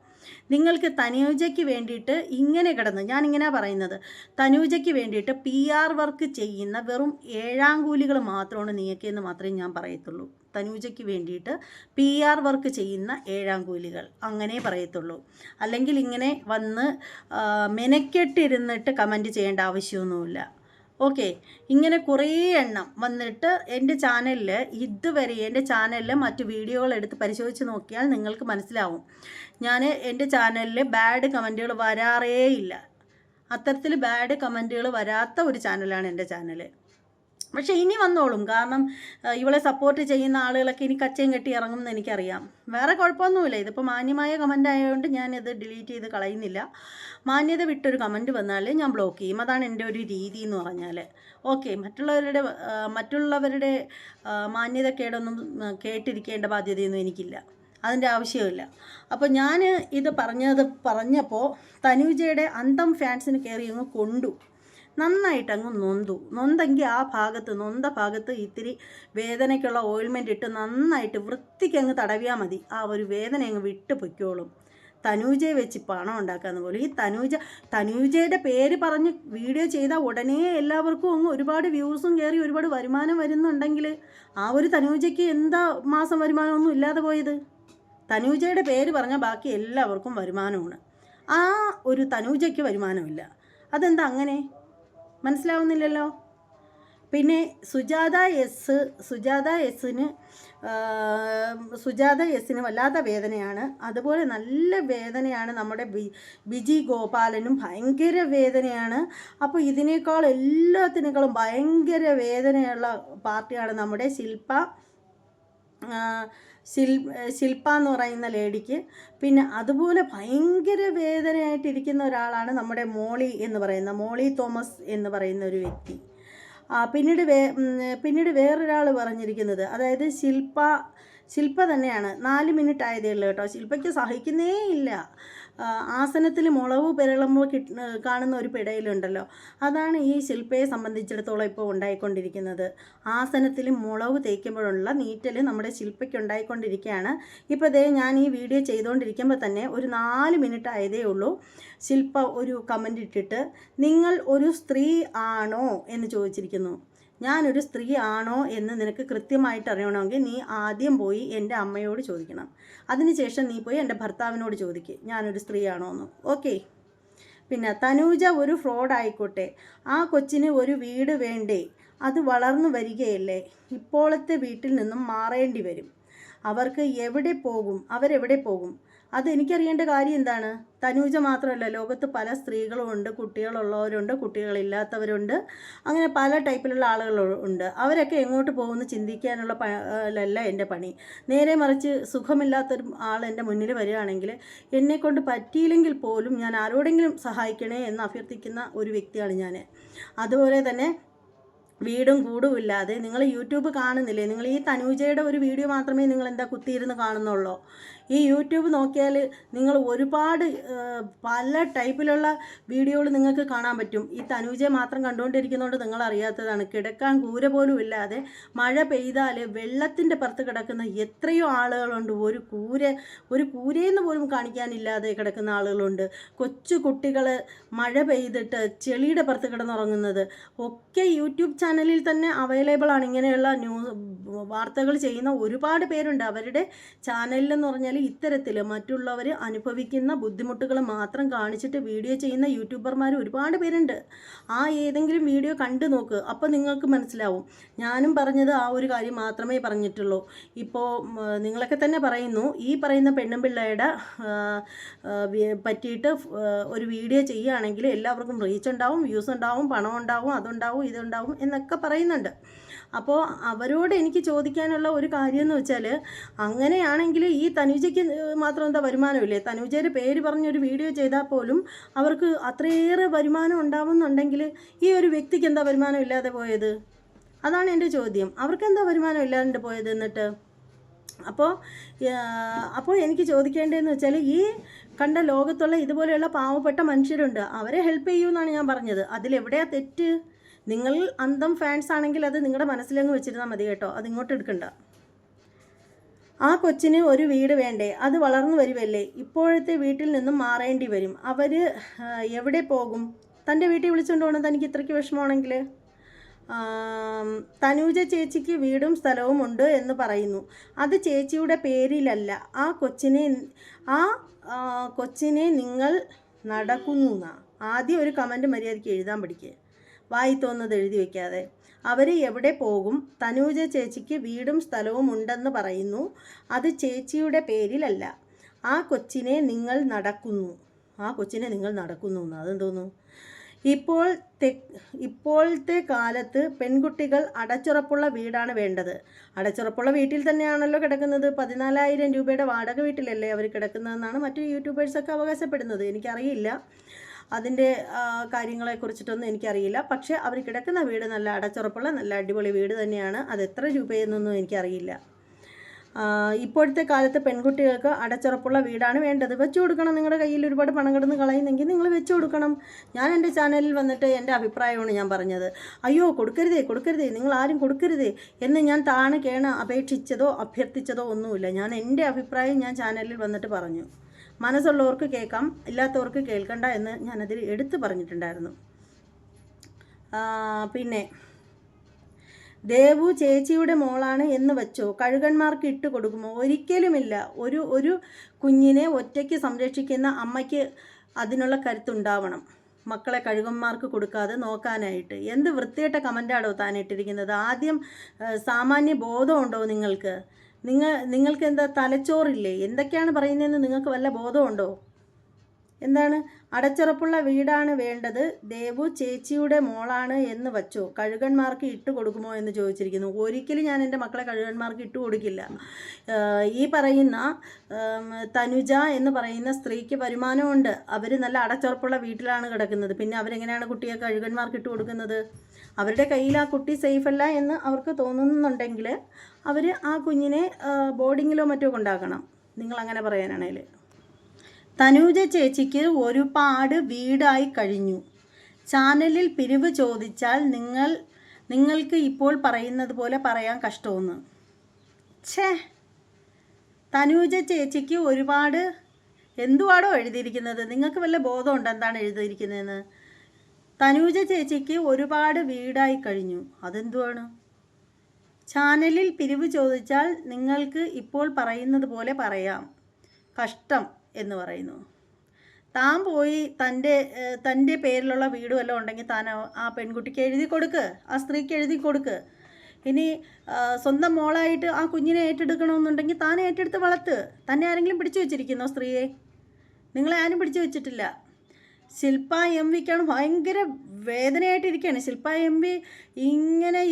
നിങ്ങൾക്ക് തനൂജയ്ക്ക് വേണ്ടിയിട്ട് ഇങ്ങനെ കിടന്ന്, ഞാനിങ്ങനെ പറയുന്നത്, തനൂജയ്ക്ക് വേണ്ടിയിട്ട് PR വർക്ക് ചെയ്യുന്ന വെറും 7 കൂലികൾ മാത്രമാണ് നീക്കിയെന്ന് മാത്രമേ ഞാൻ പറയത്തുള്ളൂ. തനൂജയ്ക്ക് വേണ്ടിയിട്ട് PR വർക്ക് ചെയ്യുന്ന 7 കൂലികൾ അങ്ങനെ പറയത്തുള്ളൂ. അല്ലെങ്കിൽ ഇങ്ങനെ വന്ന് മെനക്കെട്ടിരുന്നിട്ട് കമൻറ്റ് ചെയ്യേണ്ട ആവശ്യമൊന്നുമില്ല. ഓക്കെ, ഇങ്ങനെ കുറേ എണ്ണം വന്നിട്ട് എൻ്റെ ചാനലിൽ ഇതുവരെ എൻ്റെ ചാനലിൽ മറ്റു വീഡിയോകൾ എടുത്ത് പരിശോധിച്ച് നോക്കിയാൽ നിങ്ങൾക്ക് മനസ്സിലാവും. ഞാൻ എൻ്റെ ചാനലിൽ ബാഡ് കമൻറ്റുകൾ വരാറേയില്ല. അത്തരത്തിൽ ബാഡ് കമൻറ്റുകൾ വരാത്ത ഒരു ചാനലാണ് എൻ്റെ ചാനൽ. പക്ഷേ ഇനി വന്നോളും, കാരണം ഇവളെ സപ്പോർട്ട് ചെയ്യുന്ന ആളുകളൊക്കെ ഇനി കച്ചയും കെട്ടി ഇറങ്ങുമെന്ന് എനിക്കറിയാം. വേറെ കുഴപ്പമൊന്നുമില്ല, ഇതിപ്പോൾ മാന്യമായ കമൻ്റ് ആയതുകൊണ്ട് ഞാനിത് ഡിലീറ്റ് ചെയ്ത് കളയുന്നില്ല. മാന്യത വിട്ടൊരു കമൻറ്റ് വന്നാൽ ഞാൻ ബ്ലോക്ക് ചെയ്യും. അതാണ് എൻ്റെ ഒരു രീതി എന്ന് പറഞ്ഞാൽ. ഓക്കെ, മറ്റുള്ളവരുടെ മാന്യതക്കേടൊന്നും കേട്ടിരിക്കേണ്ട ബാധ്യതയൊന്നും എനിക്കില്ല, അതിൻ്റെ ആവശ്യമില്ല. അപ്പോൾ ഞാൻ ഇത് പറഞ്ഞപ്പോൾ തനൂജയുടെ അന്തം ഫാൻസിന് കയറി അങ്ങ് കൊണ്ടു, നന്നായിട്ടങ്ങ് നൊന്തെങ്കിൽ ആ നൊന്ത ഭാഗത്ത് ഇത്തിരി വേദനയ്ക്കുള്ള ഓയിൽമെൻ്റ് ഇട്ട് നന്നായിട്ട് വൃത്തിക്കങ്ങ് തടവിയാൽ മതി. ആ ഒരു വേദന അങ്ങ് വിട്ട് പൊയ്ക്കോളും. തനൂജയെ വെച്ച് പണം ഉണ്ടാക്കാന്ന് പോലും. ഈ തനൂജയുടെ പേര് പറഞ്ഞ് വീഡിയോ ചെയ്താൽ ഉടനെ എല്ലാവർക്കും അങ്ങ് ഒരുപാട് വ്യൂസും കയറി ഒരുപാട് വരുമാനം വരുന്നുണ്ടെങ്കിൽ ആ ഒരു തനൂജയ്ക്ക് എന്താ മാസം വരുമാനമൊന്നും ഇല്ലാതെ പോയത്? തനൂജയുടെ പേര് പറഞ്ഞാൽ ബാക്കി എല്ലാവർക്കും വരുമാനമാണ്. ആ ഒരു തനൂജയ്ക്ക് വരുമാനമില്ല. അതെന്താ അങ്ങനെ? മനസ്സിലാവുന്നില്ലല്ലോ. പിന്നെ സുജാത എസിന് വല്ലാത്ത വേദനയാണ്. അതുപോലെ നല്ല വേദനയാണ് നമ്മുടെ ബിജി ഗോപാലനും, ഭയങ്കര വേദനയാണ്. അപ്പോൾ ഇതിനേക്കാൾ എല്ലാത്തിനേക്കാളും ഭയങ്കര വേദനയുള്ള പാർട്ടിയാണ് നമ്മുടെ ശില്പ എന്ന് പറയുന്ന ലേഡിക്ക്. പിന്നെ അതുപോലെ ഭയങ്കര വേദനയായിട്ടിരിക്കുന്ന ഒരാളാണ് നമ്മുടെ മോളി തോമസ് എന്ന് പറയുന്ന ഒരു വ്യക്തി. പിന്നീട് വേറൊരാൾ പറഞ്ഞിരിക്കുന്നത്, അതായത് ശില്പ തന്നെയാണ്. 4 മിനിറ്റ് ആയതേ ഉള്ളൂ കേട്ടോ. ശില്പയ്ക്ക് സഹിക്കുന്നേ ഇല്ല. ആസനത്തിൽ മുളവ് പിരളുമ്പോൾ കാണുന്ന ഒരു പിടയിലുണ്ടല്ലോ, അതാണ് ഈ ശില്പയെ സംബന്ധിച്ചിടത്തോളം ഇപ്പോൾ ഉണ്ടായിക്കൊണ്ടിരിക്കുന്നത്. ആസനത്തിൽ മുളവ് തേക്കുമ്പോഴുള്ള നീറ്റൽ നമ്മുടെ ശില്പയ്ക്ക് ഉണ്ടായിക്കൊണ്ടിരിക്കുകയാണ്. ഇപ്പോൾ ദേ ഞാൻ ഈ വീഡിയോ ചെയ്തുകൊണ്ടിരിക്കുമ്പോൾ തന്നെ ഒരു 4 മിനിറ്റ് ആയതേ ഉള്ളൂ. ശില്പ ഒരു കമൻ്റ് ഇട്ടിട്ട്, നിങ്ങൾ ഒരു സ്ത്രീ ആണോ എന്ന് ചോദിച്ചിരിക്കുന്നു. ഞാനൊരു സ്ത്രീ ആണോ എന്ന് നിനക്ക് കൃത്യമായിട്ട് അറിയണമെങ്കിൽ നീ ആദ്യം പോയി എൻ്റെ അമ്മയോട് ചോദിക്കണം. അതിനുശേഷം നീ പോയി എൻ്റെ ഭർത്താവിനോട് ചോദിക്കുക ഞാനൊരു സ്ത്രീ ആണോ എന്ന്. ഓക്കെ. പിന്നെ തനൂജ ഒരു ഫ്രോഡ് ആയിക്കോട്ടെ, ആ കൊച്ചിന് ഒരു വീട് വേണ്ടേ? അത് വളർന്നു വരികയല്ലേ. ഇപ്പോഴത്തെ വീട്ടിൽ നിന്നും മാറേണ്ടി വരും. അവരെവിടെ പോകും? അതെനിക്കറിയേണ്ട കാര്യം എന്താണ്? തനൂജ മാത്രമല്ല, ലോകത്ത് പല സ്ത്രീകളും ഉണ്ട്, കുട്ടികളുള്ളവരുണ്ട്, കുട്ടികളില്ലാത്തവരുണ്ട്, അങ്ങനെ പല ടൈപ്പിലുള്ള ആളുകളുണ്ട്. അവരൊക്കെ എങ്ങോട്ട് പോകുമെന്ന് ചിന്തിക്കാനുള്ള അല്ല എൻ്റെ പണി. നേരെ മറിച്ച് സുഖമില്ലാത്തൊരു ആൾ എൻ്റെ മുന്നിൽ വരികയാണെങ്കിൽ എന്നെക്കൊണ്ട് പറ്റിയില്ലെങ്കിൽ പോലും ഞാൻ ആരോടെങ്കിലും സഹായിക്കണേ എന്ന് അഭ്യർത്ഥിക്കുന്ന ഒരു വ്യക്തിയാണ് ഞാൻ. അതുപോലെ തന്നെ വീടും കൂടും ഇല്ലാതെ നിങ്ങൾ യൂട്യൂബ് കാണുന്നില്ലേ? നിങ്ങൾ ഈ തനൂജയുടെ ഒരു വീഡിയോ മാത്രമേ നിങ്ങൾ എന്താ കുത്തിയിരുന്ന് കാണുന്നുള്ളൂ. ഈ യൂട്യൂബ് നോക്കിയാൽ നിങ്ങൾ ഒരുപാട് പല ടൈപ്പിലുള്ള വീഡിയോകൾ നിങ്ങൾക്ക് കാണാൻ പറ്റും. ഈ തനൂജയെ മാത്രം കണ്ടുകൊണ്ടിരിക്കുന്നതുകൊണ്ട് നിങ്ങൾ അറിയാത്തതാണ്. കിടക്കാൻ കൂര പോലും ഇല്ലാതെ മഴ പെയ്താൽ വെള്ളത്തിൻ്റെ പുറത്ത് കിടക്കുന്ന എത്രയോ ആളുകളുണ്ട്. ഒരു കൂരയെന്ന് പോലും കാണിക്കാനില്ലാതെ കിടക്കുന്ന ആളുകളുണ്ട്. കൊച്ചു കുട്ടികൾ മഴ പെയ്തിട്ട് ചെളിയുടെ പുറത്ത് കിടന്നുറങ്ങുന്നത് ഒക്കെ യൂട്യൂബ് ചാനലിൽ തന്നെ അവൈലബിൾ ആണ്. ഇങ്ങനെയുള്ള വാർത്തകൾ ചെയ്യുന്ന ഒരുപാട് പേരുണ്ട്. അവരുടെ ചാനലിലെന്ന് പറഞ്ഞാൽ ഇത്തരത്തിൽ മറ്റുള്ളവർ അനുഭവിക്കുന്ന ബുദ്ധിമുട്ടുകൾ മാത്രം കാണിച്ചിട്ട് വീഡിയോ ചെയ്യുന്ന യൂട്യൂബർമാർ ഒരുപാട് പേരുണ്ട്. ആ ഏതെങ്കിലും വീഡിയോ കണ്ടു നോക്ക്, അപ്പോൾ നിങ്ങൾക്ക് മനസ്സിലാവും. ഞാനും പറഞ്ഞത് ആ ഒരു കാര്യം മാത്രമേ പറഞ്ഞിട്ടുള്ളൂ. ഇപ്പോൾ നിങ്ങളൊക്കെ തന്നെ പറയുന്നു, ഈ പറയുന്ന പെണ്ണുപിള്ളയുടെ പറ്റിയിട്ട് ഒരു വീഡിയോ ചെയ്യുകയാണെങ്കിൽ എല്ലാവർക്കും റീച്ച് ഉണ്ടാവും, വ്യൂസ് ഉണ്ടാവും, പണം ഉണ്ടാവും, അതുണ്ടാവും, ഇതുണ്ടാവും എന്നൊക്കെ പറയുന്നുണ്ട്. അപ്പോൾ അവരോട് എനിക്ക് ചോദിക്കാനുള്ള ഒരു കാര്യം എന്ന് വെച്ചാൽ, അങ്ങനെയാണെങ്കിൽ ഈ തനൂജയ്ക്ക് മാത്രം എന്താ വരുമാനമില്ലേ? തനൂജയുടെ പേര് പറഞ്ഞൊരു വീഡിയോ ചെയ്താൽ പോലും അവർക്ക് അത്രയേറെ വരുമാനം ഉണ്ടാവുന്നുണ്ടെങ്കിൽ ഈ ഒരു വ്യക്തിക്ക് എന്താ വരുമാനം ഇല്ലാതെ പോയത്? അതാണ് എൻ്റെ ചോദ്യം. അവർക്കെന്താ വരുമാനം ഇല്ലാണ്ട് പോയത് എന്നിട്ട്? അപ്പോൾ എനിക്ക് ചോദിക്കേണ്ടതെന്ന് വെച്ചാൽ, ഈ കണ്ട ലോകത്തുള്ള ഇതുപോലെയുള്ള പാവപ്പെട്ട മനുഷ്യരുണ്ട്, അവരെ ഹെൽപ്പ് ചെയ്യുമെന്നാണ് ഞാൻ പറഞ്ഞത്. അതിലെവിടെയാ തെറ്റ്? നിങ്ങൾ അന്തം ഫാൻസ് ആണെങ്കിൽ അത് നിങ്ങളുടെ മനസ്സിലങ്ങ് വെച്ചിരുന്നാൽ മതി കേട്ടോ, അതിങ്ങോട്ട് എടുക്കണ്ട. ആ കൊച്ചിന് ഒരു വീട് വേണ്ടേ? അത് വളർന്നു വരുമല്ലേ, ഇപ്പോഴത്തെ വീട്ടിൽ നിന്നും മാറേണ്ടി വരും. അവർ എവിടെ പോകും? തൻ്റെ വീട്ടിൽ വിളിച്ചുകൊണ്ട് പോകണം തനിക്ക് ഇത്രയ്ക്ക് വിഷമമാണെങ്കിൽ. തനൂജ ചേച്ചിക്ക് വീടും സ്ഥലവും ഉണ്ട് എന്ന് പറയുന്നു. അത് ചേച്ചിയുടെ പേരിലല്ല. ആ കൊച്ചിനെ നിങ്ങൾ നടക്കുന്നു. ആദ്യം ഒരു കമൻറ്റ് മര്യാദയ്ക്ക് എഴുതാൻ പഠിക്കുക, വായി തോന്നുന്നത് എഴുതി വയ്ക്കാതെ. അവർ എവിടെ പോകും? തനൂജ ചേച്ചിക്ക് വീടും സ്ഥലവും ഉണ്ടെന്ന് പറയുന്നു. അത് ചേച്ചിയുടെ പേരിലല്ല. ആ കൊച്ചിനെ നിങ്ങൾ നടക്കുന്നു. അതെന്തോന്നു? ഇപ്പോഴത്തെ കാലത്ത് പെൺകുട്ടികൾ അടച്ചുറപ്പുള്ള വീടാണ് വേണ്ടത്. അടച്ചുറപ്പുള്ള വീട്ടിൽ തന്നെയാണല്ലോ കിടക്കുന്നത്. 14,000 രൂപയുടെ വാടക വീട്ടിലല്ലേ അവർ കിടക്കുന്നതെന്നാണ് മറ്റു യൂട്യൂബേഴ്സൊക്കെ അവകാശപ്പെടുന്നത്. എനിക്കറിയില്ല, അതിൻ്റെ കാര്യങ്ങളെക്കുറിച്ചിട്ടൊന്നും എനിക്കറിയില്ല. പക്ഷേ അവർ കിടക്കുന്ന വീട് നല്ല അടച്ചുറപ്പുള്ള നല്ല അടിപൊളി വീട് തന്നെയാണ്. അത് എത്ര രൂപയെന്നൊന്നും എനിക്കറിയില്ല. ഇപ്പോഴത്തെ കാലത്ത് പെൺകുട്ടികൾക്ക് അടച്ചുറപ്പുള്ള വീടാണ് വേണ്ടത്. വെച്ചു കൊടുക്കണം. നിങ്ങളുടെ കയ്യിൽ ഒരുപാട് പണം കിടന്ന് കളയുന്നെങ്കിൽ നിങ്ങൾ വെച്ചു കൊടുക്കണം. ഞാൻ എൻ്റെ ചാനലിൽ വന്നിട്ട് എൻ്റെ അഭിപ്രായമാണ് ഞാൻ പറഞ്ഞത്. അയ്യോ കൊടുക്കരുതേ, നിങ്ങൾ ആരും കൊടുക്കരുതേ എന്ന് ഞാൻ കേണ അപേക്ഷിച്ചതോ അഭ്യർത്ഥിച്ചതോ ഒന്നുമില്ല. ഞാൻ എൻ്റെ അഭിപ്രായം ഞാൻ ചാനലിൽ വന്നിട്ട് പറഞ്ഞു. മനസ്സുള്ളവർക്ക് കേൾക്കാം, ഇല്ലാത്തവർക്ക് കേൾക്കണ്ട എന്ന് ഞാനതിൽ എടുത്തു പറഞ്ഞിട്ടുണ്ടായിരുന്നു. പിന്നെ ദേവു ചേച്ചിയുടെ മോളാണ് എന്ന് വെച്ചോ കഴുകന്മാർക്ക് ഇട്ട് കൊടുക്കുമോ? ഒരിക്കലുമില്ല. ഒരു കുഞ്ഞിനെ ഒറ്റയ്ക്ക് സംരക്ഷിക്കുന്ന അമ്മയ്ക്ക് അതിനുള്ള കരുത്തുണ്ടാവണം. മക്കളെ കഴുകന്മാർക്ക് കൊടുക്കാതെ നോക്കാനായിട്ട്. എന്ത് വൃത്തികെട്ട കമൻ്റാണോ താൻ ഇട്ടിരിക്കുന്നത്? ആദ്യം സാമാന്യ ബോധമുണ്ടോ നിങ്ങൾക്ക്? നിങ്ങൾക്ക് എന്താ തലച്ചോറില്ലേ? എന്തൊക്കെയാണ് പറയുന്നതെന്ന് നിങ്ങൾക്ക് വല്ല ബോധമുണ്ടോ? എന്താണ് അടച്ചുറപ്പുള്ള വീടാണ് വേണ്ടത്, ദേവു ചേച്ചിയുടെ മോളാണ് എന്ന് വച്ചോ കഴുകന്മാർക്ക് ഇട്ട് കൊടുക്കുമോ എന്ന് ചോദിച്ചിരിക്കുന്നു. ഒരിക്കലും ഞാൻ എൻ്റെ മക്കളെ കഴുകന്മാർക്ക് ഇട്ട് കൊടുക്കില്ല. ഈ പറയുന്ന തനുജ എന്ന് പറയുന്ന സ്ത്രീക്ക് വരുമാനമുണ്ട്. അവർ നല്ല അടച്ചുറപ്പുള്ള വീട്ടിലാണ് കിടക്കുന്നത്. പിന്നെ അവരെങ്ങനെയാണ് കുട്ടിയെ കഴുകന്മാർക്ക് ഇട്ട് കൊടുക്കുന്നത്? അവരുടെ കയ്യിൽ ആ കുട്ടി സേഫല്ല എന്ന് അവർക്ക് തോന്നുന്നുണ്ടെങ്കിൽ അവർ ആ കുഞ്ഞിനെ ബോർഡിങ്ങിലോ മറ്റോ കൊണ്ടാക്കണം. നിങ്ങളങ്ങനെ പറയാനാണെങ്കിൽ തനൂജ ചേച്ചിക്ക് ഒരുപാട് വീടായി കഴിഞ്ഞു. ചാനലിൽ പിരിവ് ചോദിച്ചാൽ നിങ്ങൾക്ക് ഇപ്പോൾ പറയുന്നത് പോലെ പറയാൻ കഷ്ടമൊന്ന്. തനൂജ ചേച്ചിക്ക് ഒരുപാട് എന്തുവാടോ എഴുതിയിരിക്കുന്നത്? നിങ്ങൾക്ക് വല്ല ബോധമുണ്ടോ എന്താണ് എഴുതിയിരിക്കുന്നതെന്ന്? തനൂജ ചേച്ചിക്ക് ഒരുപാട് വീടായി കഴിഞ്ഞു. അതെന്തുവാണ്? ചാനലിൽ പിരിവ് ചോദിച്ചാൽ നിങ്ങൾക്ക് ഇപ്പോൾ പറയുന്നത് പോലെ പറയാം കഷ്ടം എന്ന് പറയുന്നു. താൻ പോയി തൻ്റെ പേരിലുള്ള വീട് വല്ലതും ഉണ്ടെങ്കിൽ താൻ ആ പെൺകുട്ടിക്ക് എഴുതി കൊടുക്ക്, ആ സ്ത്രീക്ക് എഴുതി കൊടുക്ക്. ഇനി സ്വന്തം മോളായിട്ട് ആ കുഞ്ഞിനെ ഏറ്റെടുക്കണമെന്നുണ്ടെങ്കിൽ താൻ ഏറ്റെടുത്ത് വളർത്ത്. തന്നെ ആരെങ്കിലും പിടിച്ചു വെച്ചിരിക്കുന്നോ സ്ത്രീയെ? നിങ്ങളെ ആരും പിടിച്ചു വെച്ചിട്ടില്ല. ശില്പ എം വിക്കാണ് ഭയങ്കര വേദനയായിട്ടിരിക്കുകയാണ്. ശില്പ എം വി ഇങ്ങനെ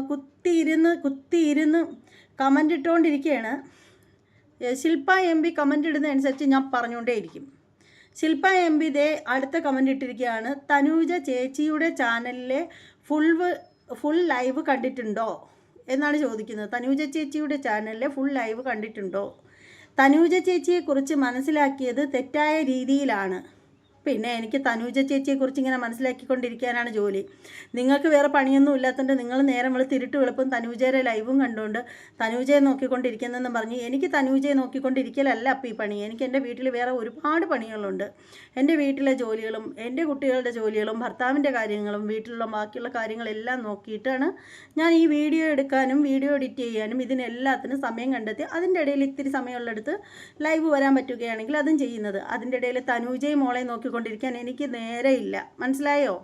കുത്തിയിരുന്ന് കമൻ്റ് ഇട്ടുകൊണ്ടിരിക്കുകയാണ്. ശില്പ എം പി കമൻ്റ് ഇടുന്നതനുസരിച്ച് ഞാൻ പറഞ്ഞുകൊണ്ടേയിരിക്കും. ശില്പ എം പി അടുത്ത കമൻ്റ് ഇട്ടിരിക്കുകയാണ്. തനൂജ ചേച്ചിയുടെ ചാനലിലെ ഫുൾ ലൈവ് കണ്ടിട്ടുണ്ടോ എന്നാണ് ചോദിക്കുന്നത്. തനൂജ ചേച്ചിയുടെ ചാനലിലെ ഫുൾ ലൈവ് കണ്ടിട്ടുണ്ടോ? തനൂജ ചേച്ചിയെക്കുറിച്ച് മനസ്സിലാക്കിയത് തെറ്റായ രീതിയിലാണ്. പിന്നെ എനിക്ക് തനൂജ ചേച്ചിയെക്കുറിച്ച് ഇങ്ങനെ മനസ്സിലാക്കിക്കൊണ്ടിരിക്കാനാണ് ജോലി. നിങ്ങൾക്ക് വേറെ പണിയൊന്നും ഇല്ലാത്തതുകൊണ്ട് നിങ്ങൾ നേരം വെളുത്തിരുട്ട് വെളുപ്പും തനൂജയുടെ ലൈവും കണ്ടുകൊണ്ട് തനൂജയെ നോക്കിക്കൊണ്ടിരിക്കുന്നതെന്ന് പറഞ്ഞ് എനിക്ക് തനൂജയെ നോക്കിക്കൊണ്ടിരിക്കലല്ല അപ്പം ഈ പണി. എനിക്ക് എൻ്റെ വീട്ടിൽ വേറെ ഒരുപാട് പണികളുണ്ട്. എൻ്റെ വീട്ടിലെ ജോലികളും എൻ്റെ കുട്ടികളുടെ ജോലികളും ഭർത്താവിൻ്റെ കാര്യങ്ങളും വീട്ടിലുള്ള ബാക്കിയുള്ള കാര്യങ്ങളെല്ലാം നോക്കിയിട്ടാണ് ഞാൻ ഈ വീഡിയോ എടുക്കാനും വീഡിയോ എഡിറ്റ് ചെയ്യാനും ഇതിനെല്ലാത്തിനും സമയം കണ്ടെത്തി അതിൻ്റെ ഇടയിൽ ഇത്തിരി സമയമുള്ളിടത്ത് ലൈവ് വരാൻ പറ്റുകയാണെങ്കിൽ അതും ചെയ്യുന്നത്. അതിൻ്റെ ഇടയിൽ തനൂജയും മോളെ നോക്കിക്കൊണ്ടിരിക്കാൻ എനിക്ക് നേരെയില്ല. മനസ്സിലായോ?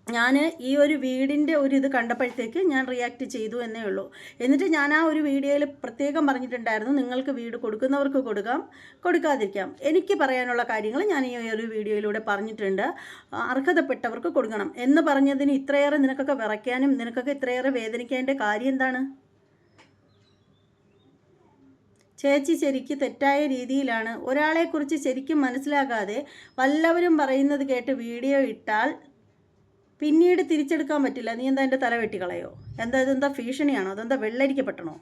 ഞാൻ ഈ ഒരു വീടിൻ്റെ ഇത് കണ്ടപ്പോഴത്തേക്ക് ഞാൻ റിയാക്ട് ചെയ്തു എന്നേ ഉള്ളൂ. എന്നിട്ട് ഞാൻ ആ ഒരു വീഡിയോയിൽ പ്രത്യേകം പറഞ്ഞിട്ടുണ്ടായിരുന്നു, നിങ്ങൾക്ക് വീട് കൊടുക്കുന്നവർക്ക് കൊടുക്കാം, കൊടുക്കാതിരിക്കാം. എനിക്ക് പറയാനുള്ള കാര്യങ്ങൾ ഞാൻ ഈ ഒരു വീഡിയോയിലൂടെ പറഞ്ഞിട്ടുണ്ട്. അർഹതപ്പെട്ടവർക്ക് കൊടുക്കണം എന്ന് പറഞ്ഞതിന് ഇത്രയേറെ നിനക്കൊക്കെ വിറയ്ക്കാനും നിനക്കൊക്കെ ഇത്രയേറെ വേദനിക്കേണ്ട കാര്യം എന്താണ്? ചേച്ചി ശരിക്ക് തെറ്റായ രീതിയിലാണ്. ഒരാളെക്കുറിച്ച് ശരിക്കും മനസ്സിലാകാതെ വല്ലവരും പറയുന്നത് കേട്ട് വീഡിയോ ഇട്ടാൽ പിന്നീട് തിരിച്ചെടുക്കാൻ പറ്റില്ല. നീ എന്താ എൻ്റെ തല വെട്ടിക്കളയോ? ഇതെന്താ ഭീഷണിയാണോ? അതെന്താ വെള്ളരിക്കപ്പെട്ടണോ?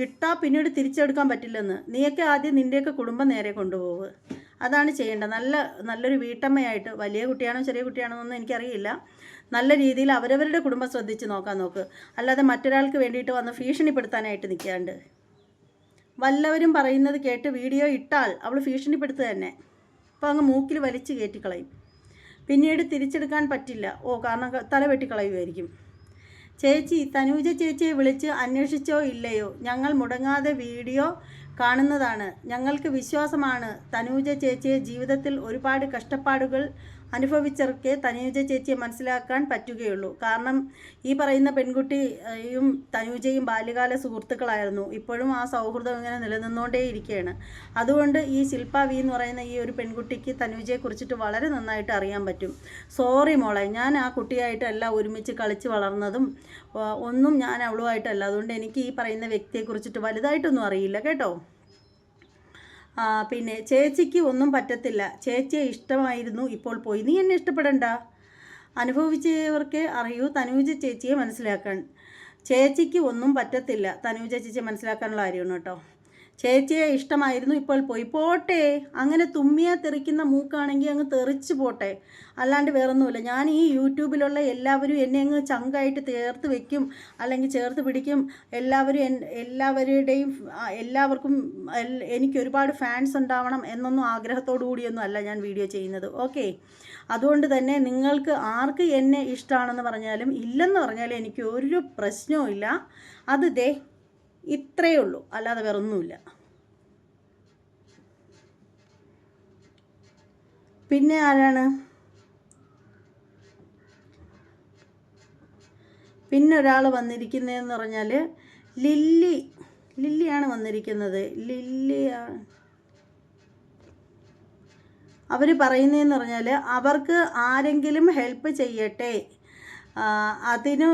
ഇട്ടാൽ പിന്നീട് തിരിച്ചെടുക്കാൻ പറ്റില്ലെന്ന്. നീയൊക്കെ ആദ്യം നിൻ്റെയൊക്കെ കുടുംബം നേരെ കൊണ്ടുപോകുക. അതാണ് ചെയ്യേണ്ടത്. നല്ലൊരു വീട്ടമ്മയായിട്ട്, വലിയ കുട്ടിയാണോ ചെറിയ കുട്ടിയാണോ എന്നൊന്നും എനിക്കറിയില്ല, നല്ല രീതിയിൽ അവരവരുടെ കുടുംബം ശ്രദ്ധിച്ച് നോക്ക്. അല്ലാതെ മറ്റൊരാൾക്ക് വേണ്ടിയിട്ട് വന്ന് ഭീഷണിപ്പെടുത്താനായിട്ട് നിൽക്കാണ്ട്. വല്ലവരും പറയുന്നത് കേട്ട് വീഡിയോ ഇട്ടാൽ അവൾ ഭീഷണിപ്പെടുത്തുക തന്നെ. അപ്പോൾ അങ്ങ് മൂക്കിൽ വലിച്ച് കയറ്റിക്കളയും. പിന്നീട് തിരിച്ചെടുക്കാൻ പറ്റില്ല. കാരണം തല വെട്ടിക്കളയുമായിരിക്കും. ചേച്ചി, തനൂജ ചേച്ചിയെ വിളിച്ച് അന്വേഷിച്ചോ ഇല്ലയോ? ഞങ്ങൾ മുടങ്ങാതെ വീഡിയോ കാണുന്നതാണ്. ഞങ്ങൾക്ക് വിശ്വാസമാണ് തനൂജ ചേച്ചിയെ ജീവിതത്തിൽ ഒരുപാട് കഷ്ടപ്പാടുകൾ അനുഭവിച്ചവർക്ക് തനൂജ ചേച്ചിയെ മനസ്സിലാക്കാൻ പറ്റുകയുള്ളൂ. കാരണം ഈ പറയുന്ന പെൺകുട്ടിയും തനൂജയും ബാല്യകാല സുഹൃത്തുക്കളായിരുന്നു. ഇപ്പോഴും ആ സൗഹൃദം ഇങ്ങനെ നിലനിന്നുകൊണ്ടേ ഇരിക്കുകയാണ്. അതുകൊണ്ട് ഈ ശില്പ വി എന്ന് പറയുന്ന ഈ ഒരു പെൺകുട്ടിക്ക് തനൂജയെക്കുറിച്ചിട്ട് വളരെ നന്നായിട്ട് അറിയാൻ പറ്റും. സോറി മോളെ, ഞാൻ ആ കുട്ടിയായിട്ടല്ല ഒരുമിച്ച് കളിച്ച് വളർന്നതും ഒന്നും ഞാൻ അവളുമായിട്ടല്ല. അതുകൊണ്ട് എനിക്ക് ഈ പറയുന്ന വ്യക്തിയെക്കുറിച്ചിട്ട് വലുതായിട്ടൊന്നും അറിയില്ല കേട്ടോ. പിന്നെ ചേച്ചിക്ക് ഒന്നും പറ്റത്തില്ല. ചേച്ചിയെ ഇഷ്ടമായിരുന്നു, ഇപ്പോൾ പോയി. നീ എന്നെ ഇഷ്ടപ്പെടണ്ട. അനുഭവിച്ചവർക്ക് അറിയൂ തനൂജ ചേച്ചിയെ മനസ്സിലാക്കാൻ. ചേച്ചിക്ക് ഒന്നും പറ്റത്തില്ല. തനൂജ ചേച്ചിയെ മനസ്സിലാക്കാനുള്ള കാര്യമാണ് കേട്ടോ. ചേച്ചിയെ ഇഷ്ടമായിരുന്നു, ഇപ്പോൾ പോയി. പോട്ടെ. അങ്ങനെ തുമ്മിയാൽ തെറിക്കുന്ന മൂക്കാണെങ്കിൽ അങ്ങ് തെറിച്ച് പോട്ടെ. അല്ലാണ്ട് വേറൊന്നുമില്ല. ഞാൻ ഈ യൂട്യൂബിലുള്ള എല്ലാവരും എന്നെ അങ്ങ് ചങ്കായിട്ട് ചേർത്ത് വെക്കും, അല്ലെങ്കിൽ ചേർത്ത് പിടിക്കും. എല്ലാവർക്കും എനിക്ക് ഒരുപാട് ഫാൻസ് ഉണ്ടാവണം എന്നൊന്നും ആഗ്രഹത്തോടു കൂടിയൊന്നും അല്ല ഞാൻ വീഡിയോ ചെയ്യുന്നത്. ഓക്കെ. അതുകൊണ്ട് തന്നെ നിങ്ങൾക്ക് ആർക്ക് എന്നെ ഇഷ്ടമാണെന്ന് പറഞ്ഞാലും ഇല്ലെന്ന് പറഞ്ഞാലും എനിക്ക് ഒരു പ്രശ്നവും ഇല്ല. അത് ഇത്രയേ ഉള്ളൂ, അല്ലാതെ വേറൊന്നുമില്ല. പിന്നെ ആരാണ്? പിന്നെ ഒരാൾ വന്നിരിക്കുന്നതെന്ന് പറഞ്ഞാൽ ലില്ലിയാണ് വന്നിരിക്കുന്നത്. അവർ പറയുന്നതെന്ന് പറഞ്ഞാൽ അവർക്ക് ആരെങ്കിലും ഹെൽപ്പ് ചെയ്യട്ടെ, അതിന്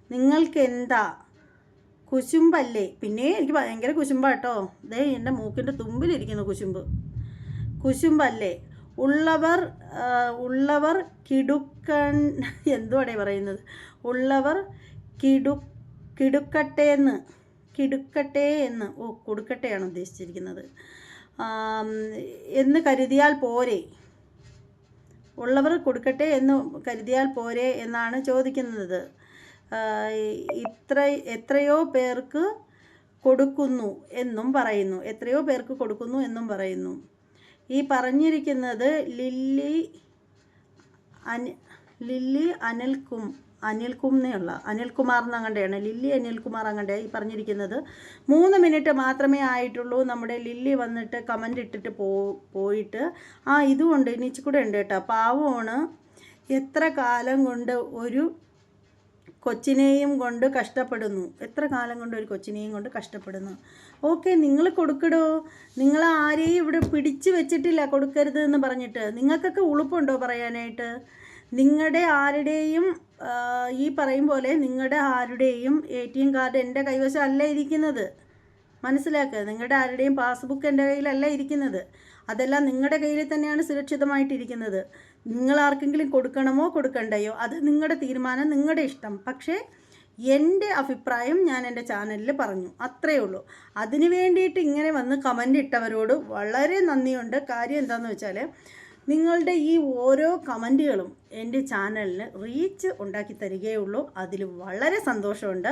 നിങ്ങൾക്ക് എന്താ കുശുമ്പല്ലേ? പിന്നെ എനിക്ക് ഭയങ്കര കുശുമ്പാ കേട്ടോ. എൻ്റെ മൂക്കിൻ്റെ തുമ്പിലിരിക്കുന്നു കുശുമ്പല്ലേ? ഉള്ളവർ കിടുക്കൻ എന്തുവാടേ പറയുന്നത്? ഉള്ളവർ കിടുക്കട്ടെ എന്ന് കൊടുക്കട്ടെയാണ് ഉദ്ദേശിച്ചിരിക്കുന്നത് എന്ന് കരുതിയാൽ പോരെ? ഉള്ളവർ കൊടുക്കട്ടെ എന്ന് കരുതിയാൽ പോരെ എന്നാണ് ചോദിക്കുന്നത്. എത്രയോ പേർക്ക് കൊടുക്കുന്നു എന്നും പറയുന്നു. ഈ പറഞ്ഞിരിക്കുന്നത് ലില്ലി അനിൽകുമാർ എന്നങ്ങണ്ടെയാണ്. ലില്ലി അനിൽകുമാർ അങ്ങണ്ടെ ഈ പറഞ്ഞിരിക്കുന്നത്. 3 മിനിറ്റ് മാത്രമേ ആയിട്ടുള്ളൂ നമ്മുടെ ലില്ലി വന്നിട്ട് കമൻ്റ് ഇട്ടിട്ട് പോയിട്ട്. ഇതുകൊണ്ട് ഇനിച്ചു കൂടെ ഉണ്ട് കേട്ടോ. പാവമാണ്. എത്ര കാലം കൊണ്ട് ഒരു കൊച്ചിനെയും കൊണ്ട് കഷ്ടപ്പെടുന്നു. ഓക്കെ, നിങ്ങൾ കൊടുക്കടോ. നിങ്ങൾ ആരെയും ഇവിടെ പിടിച്ചു വെച്ചിട്ടില്ല കൊടുക്കരുത് എന്ന് പറഞ്ഞിട്ട്. നിങ്ങൾക്കൊക്കെ ഉളുപ്പുണ്ടോ പറയാനായിട്ട്? നിങ്ങളുടെ ആരുടെയും ഈ പറയും പോലെ നിങ്ങളുടെ ആരുടെയും ATM കാർഡ് എൻ്റെ കൈവശം അല്ല ഇരിക്കുന്നത്. മനസ്സിലാക്കുക. നിങ്ങളുടെ ആരുടെയും പാസ്ബുക്ക് എൻ്റെ കയ്യിലല്ല ഇരിക്കുന്നത്. അതെല്ലാം നിങ്ങളുടെ കയ്യിൽ തന്നെയാണ് സുരക്ഷിതമായിട്ടിരിക്കുന്നത്. നിങ്ങൾ ആർക്കെങ്കിലും കൊടുക്കണമോ കൊടുക്കണ്ടയോ അത് നിങ്ങളുടെ തീരുമാനം, നിങ്ങളുടെ ഇഷ്ടം. പക്ഷേ എൻ്റെ അഭിപ്രായം ഞാൻ എൻ്റെ ചാനലിൽ പറഞ്ഞു, അത്രയേ ഉള്ളൂ. അതിന് വേണ്ടിയിട്ട് ഇങ്ങനെ വന്ന് കമൻ്റ് ഇട്ടവരോട് വളരെ നന്ദിയുണ്ട്. കാര്യം എന്താണെന്ന് വെച്ചാൽ നിങ്ങളുടെ ഈ ഓരോ കമൻറ്റുകളും എൻ്റെ ചാനലിന് റീച്ച് ഉണ്ടാക്കി തരികയുള്ളൂ. അതിൽ വളരെ സന്തോഷമുണ്ട്.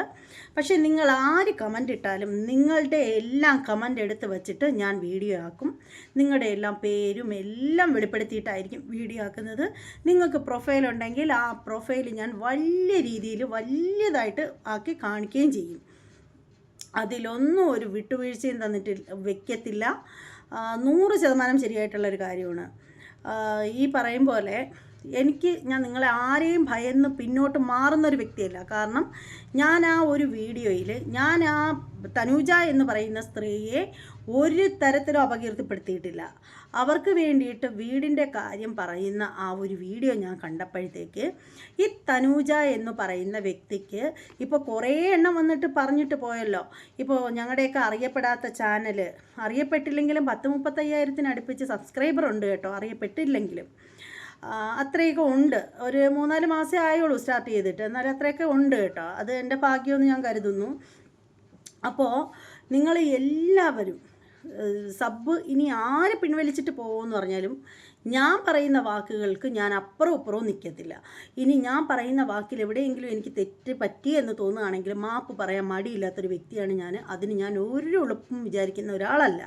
പക്ഷേ നിങ്ങൾ ആര് കമൻ്റ് ഇട്ടാലും നിങ്ങളുടെ എല്ലാം കമൻ്റ് എടുത്ത് വച്ചിട്ട് ഞാൻ വീഡിയോ ആക്കും. നിങ്ങളുടെ എല്ലാം പേരും എല്ലാം വെളിപ്പെടുത്തിയിട്ടായിരിക്കും വീഡിയോ ആക്കുന്നത്. നിങ്ങൾക്ക് പ്രൊഫൈൽ ഉണ്ടെങ്കിൽ ആ പ്രൊഫൈൽ ഞാൻ വലിയതായിട്ട് ആക്കി കാണിക്കുകയും ചെയ്യും. അതിലൊന്നും ഒരു വിട്ടുവീഴ്ചയും വെക്കത്തില്ല. 100% ശരിയായിട്ടുള്ളൊരു കാര്യമാണ്. ഈ പറയും പോലെ ഞാൻ നിങ്ങളെ ആരെയും ഭയന്ന് പിന്നോട്ട് മാറുന്നൊരു വ്യക്തിയല്ല. കാരണം ഞാൻ ആ ഒരു വീഡിയോയിൽ ഞാൻ ആ തനൂജ എന്ന് പറയുന്ന സ്ത്രീയെ ഒരു തരത്തിലും അപകീർത്തിപ്പെടുത്തിയിട്ടില്ല. അവർക്ക് വേണ്ടിയിട്ട് വീടിൻ്റെ കാര്യം പറയുന്ന ആ ഒരു വീഡിയോ ഞാൻ കണ്ടപ്പോഴത്തേക്ക് ഈ തനൂജ എന്ന് പറയുന്ന വ്യക്തിക്ക് ഇപ്പോൾ കുറേ എണ്ണം വന്നിട്ട് പറഞ്ഞിട്ട് പോയല്ലോ. ഇപ്പോൾ ഞങ്ങളുടെയൊക്കെ അറിയപ്പെടാത്ത ചാനൽ, അറിയപ്പെട്ടില്ലെങ്കിലും 10-35,000 അടുപ്പിച്ച് സബ്സ്ക്രൈബർ ഉണ്ട് കേട്ടോ, അറിയപ്പെട്ടില്ലെങ്കിലും. അത്രയൊക്കെ ഉണ്ട്. ഒരു 3-4 മാസമേ ആയുള്ളൂ സ്റ്റാർട്ട് ചെയ്തിട്ട്, എന്നാലും അത്രയൊക്കെ ഉണ്ട് കേട്ടോ. അത് എൻ്റെ ഭാഗ്യമെന്ന് ഞാൻ കരുതുന്നു. അപ്പോൾ നിങ്ങൾ എല്ലാവരും സബ് ഇനി ആര് പിൻവലിച്ചിട്ട് പോകുമെന്ന് പറഞ്ഞാലും ഞാൻ പറയുന്ന വാക്കുകൾക്ക് ഞാൻ അപ്പുറവും നിൽക്കത്തില്ല. ഇനി ഞാൻ പറയുന്ന വാക്കിൽ എവിടെയെങ്കിലും എനിക്ക് തെറ്റ് പറ്റി എന്ന് തോന്നുകയാണെങ്കിൽ മാപ്പ് പറയാൻ മടിയില്ലാത്തൊരു വ്യക്തിയാണ് ഞാൻ. അതിന് ഞാൻ ഒരു എളുപ്പം വിചാരിക്കുന്ന ഒരാളല്ല.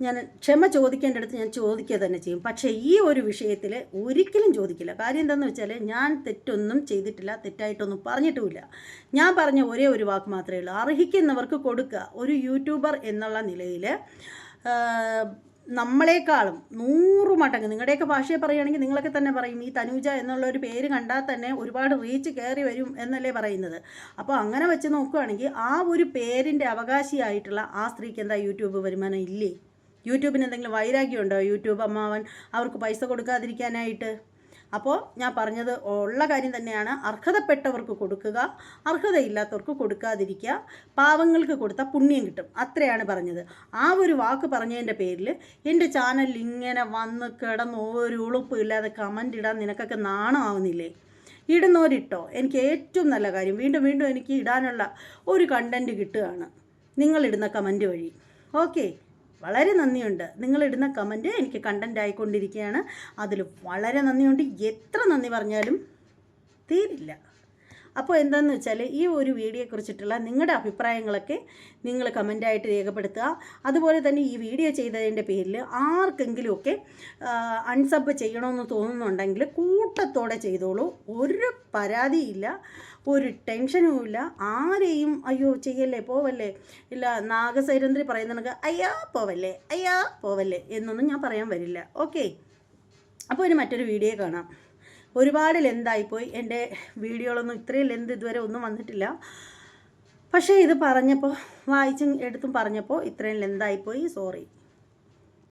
ഞാൻ ക്ഷമ ചോദിക്കേണ്ടടുത്ത് ഞാൻ ചോദിക്കുക തന്നെ ചെയ്യും. പക്ഷേ ഈ ഒരു വിഷയത്തിൽ ഒരിക്കലും ചോദിക്കില്ല. കാര്യം എന്താണെന്ന് വെച്ചാൽ ഞാൻ തെറ്റൊന്നും ചെയ്തിട്ടില്ല, തെറ്റായിട്ടൊന്നും പറഞ്ഞിട്ടുമില്ല. ഞാൻ പറഞ്ഞ ഒരേ ഒരു വാക്ക് മാത്രമേ ഉള്ളൂ, അർഹിക്കുന്നവർക്ക് കൊടുക്കുക. ഒരു യൂട്യൂബർ എന്നുള്ള നിലയിൽ നമ്മളെക്കാളും 100 മടങ്ങ്, നിങ്ങളുടെയൊക്കെ ഭാഷയെ പറയുകയാണെങ്കിൽ നിങ്ങളൊക്കെ തന്നെ പറയും, ഈ തനൂജ എന്നുള്ളൊരു പേര് കണ്ടാൽ തന്നെ ഒരുപാട് റീച്ച് കയറി വരും എന്നല്ലേ പറയുന്നത്. അപ്പോൾ അങ്ങനെ വെച്ച് നോക്കുകയാണെങ്കിൽ ആ ഒരു പേരിൻ്റെ അവകാശിയായിട്ടുള്ള ആ സ്ത്രീക്ക് എന്താ യൂട്യൂബ് വരുമാനം ഇല്ലേ? യൂട്യൂബിന് എന്തെങ്കിലും വൈരാഗ്യമുണ്ടോ? യൂട്യൂബ് അമ്മാവൻ അവർക്ക് പൈസ കൊടുക്കാതിരിക്കാനായിട്ട്? അപ്പോൾ ഞാൻ പറഞ്ഞത് ഉള്ള കാര്യം തന്നെയാണ്. അർഹതപ്പെട്ടവർക്ക് കൊടുക്കുക, അർഹതയില്ലാത്തവർക്ക് കൊടുക്കാതിരിക്കുക. പാവങ്ങൾക്ക് കൊടുത്താൽ പുണ്യം കിട്ടും, അത്രയാണ് പറഞ്ഞത്. ആ ഒരു വാക്ക് പറഞ്ഞതിൻ്റെ പേരിൽ എൻ്റെ ചാനലിൽ ഇങ്ങനെ വന്ന് കിടന്ന് ഒരു ഉളുപ്പും ഇല്ലാതെ കമൻ്റ് ഇടാൻ നിനക്കൊക്കെ നാണമാവുന്നില്ലേ? ഇടുന്നവരിട്ടോ, എനിക്ക് ഏറ്റവും നല്ല കാര്യം, വീണ്ടും വീണ്ടും എനിക്ക് ഇടാനുള്ള ഒരു കണ്ടൻറ്റ് കിട്ടുകയാണ് നിങ്ങളിടുന്ന കമൻറ്റ് വഴി. ഓക്കെ, വളരെ നന്ദിയുണ്ട്. നിങ്ങളിടുന്ന കമൻറ്റ് എനിക്ക് കണ്ടൻ്റ് ആയിക്കൊണ്ടിരിക്കുകയാണ്. അതിൽ വളരെ നന്ദിയുണ്ട്. എത്ര നന്ദി പറഞ്ഞാലും തീരില്ല. അപ്പോൾ എന്താണെന്ന് വെച്ചാൽ ഈ ഒരു വീഡിയോയെക്കുറിച്ചിട്ടുള്ള നിങ്ങളുടെ അഭിപ്രായങ്ങളൊക്കെ നിങ്ങൾ കമൻ്റായിട്ട് രേഖപ്പെടുത്തുക. അതുപോലെ തന്നെ ഈ വീഡിയോ ചെയ്തതിൻ്റെ പേരിൽ ആർക്കെങ്കിലുമൊക്കെ അൺസബ് ചെയ്യണമെന്ന് തോന്നുന്നുണ്ടെങ്കിൽ കൂട്ടത്തോടെ ചെയ്തോളൂ. ഒരു പരാതിയില്ല, ഒരു ടെൻഷനുമില്ല. ആരെയും അയ്യോ ചെയ്യല്ലേ, പോവല്ലേ, ഇല്ല നാഗസൈരന്ധ്രി പറയുന്നതൊക്കെ അയ്യാ പോവല്ലേ എന്നൊന്നും ഞാൻ പറയാൻ വരില്ല. ഓക്കെ, അപ്പോൾ ഇനി മറ്റൊരു വീഡിയോ കാണാം. ഒരുപാട് ലെന്തായിപ്പോയി, എൻ്റെ വീഡിയോകളൊന്നും ഇത്രയും ലെന്ത് ഇതുവരെ ഒന്നും വന്നിട്ടില്ല. പക്ഷേ ഇത് പറഞ്ഞപ്പോൾ വായിച്ചും എടുത്തും പറഞ്ഞപ്പോൾ ഇത്രയും ലെന്തായിപ്പോയി, സോറി.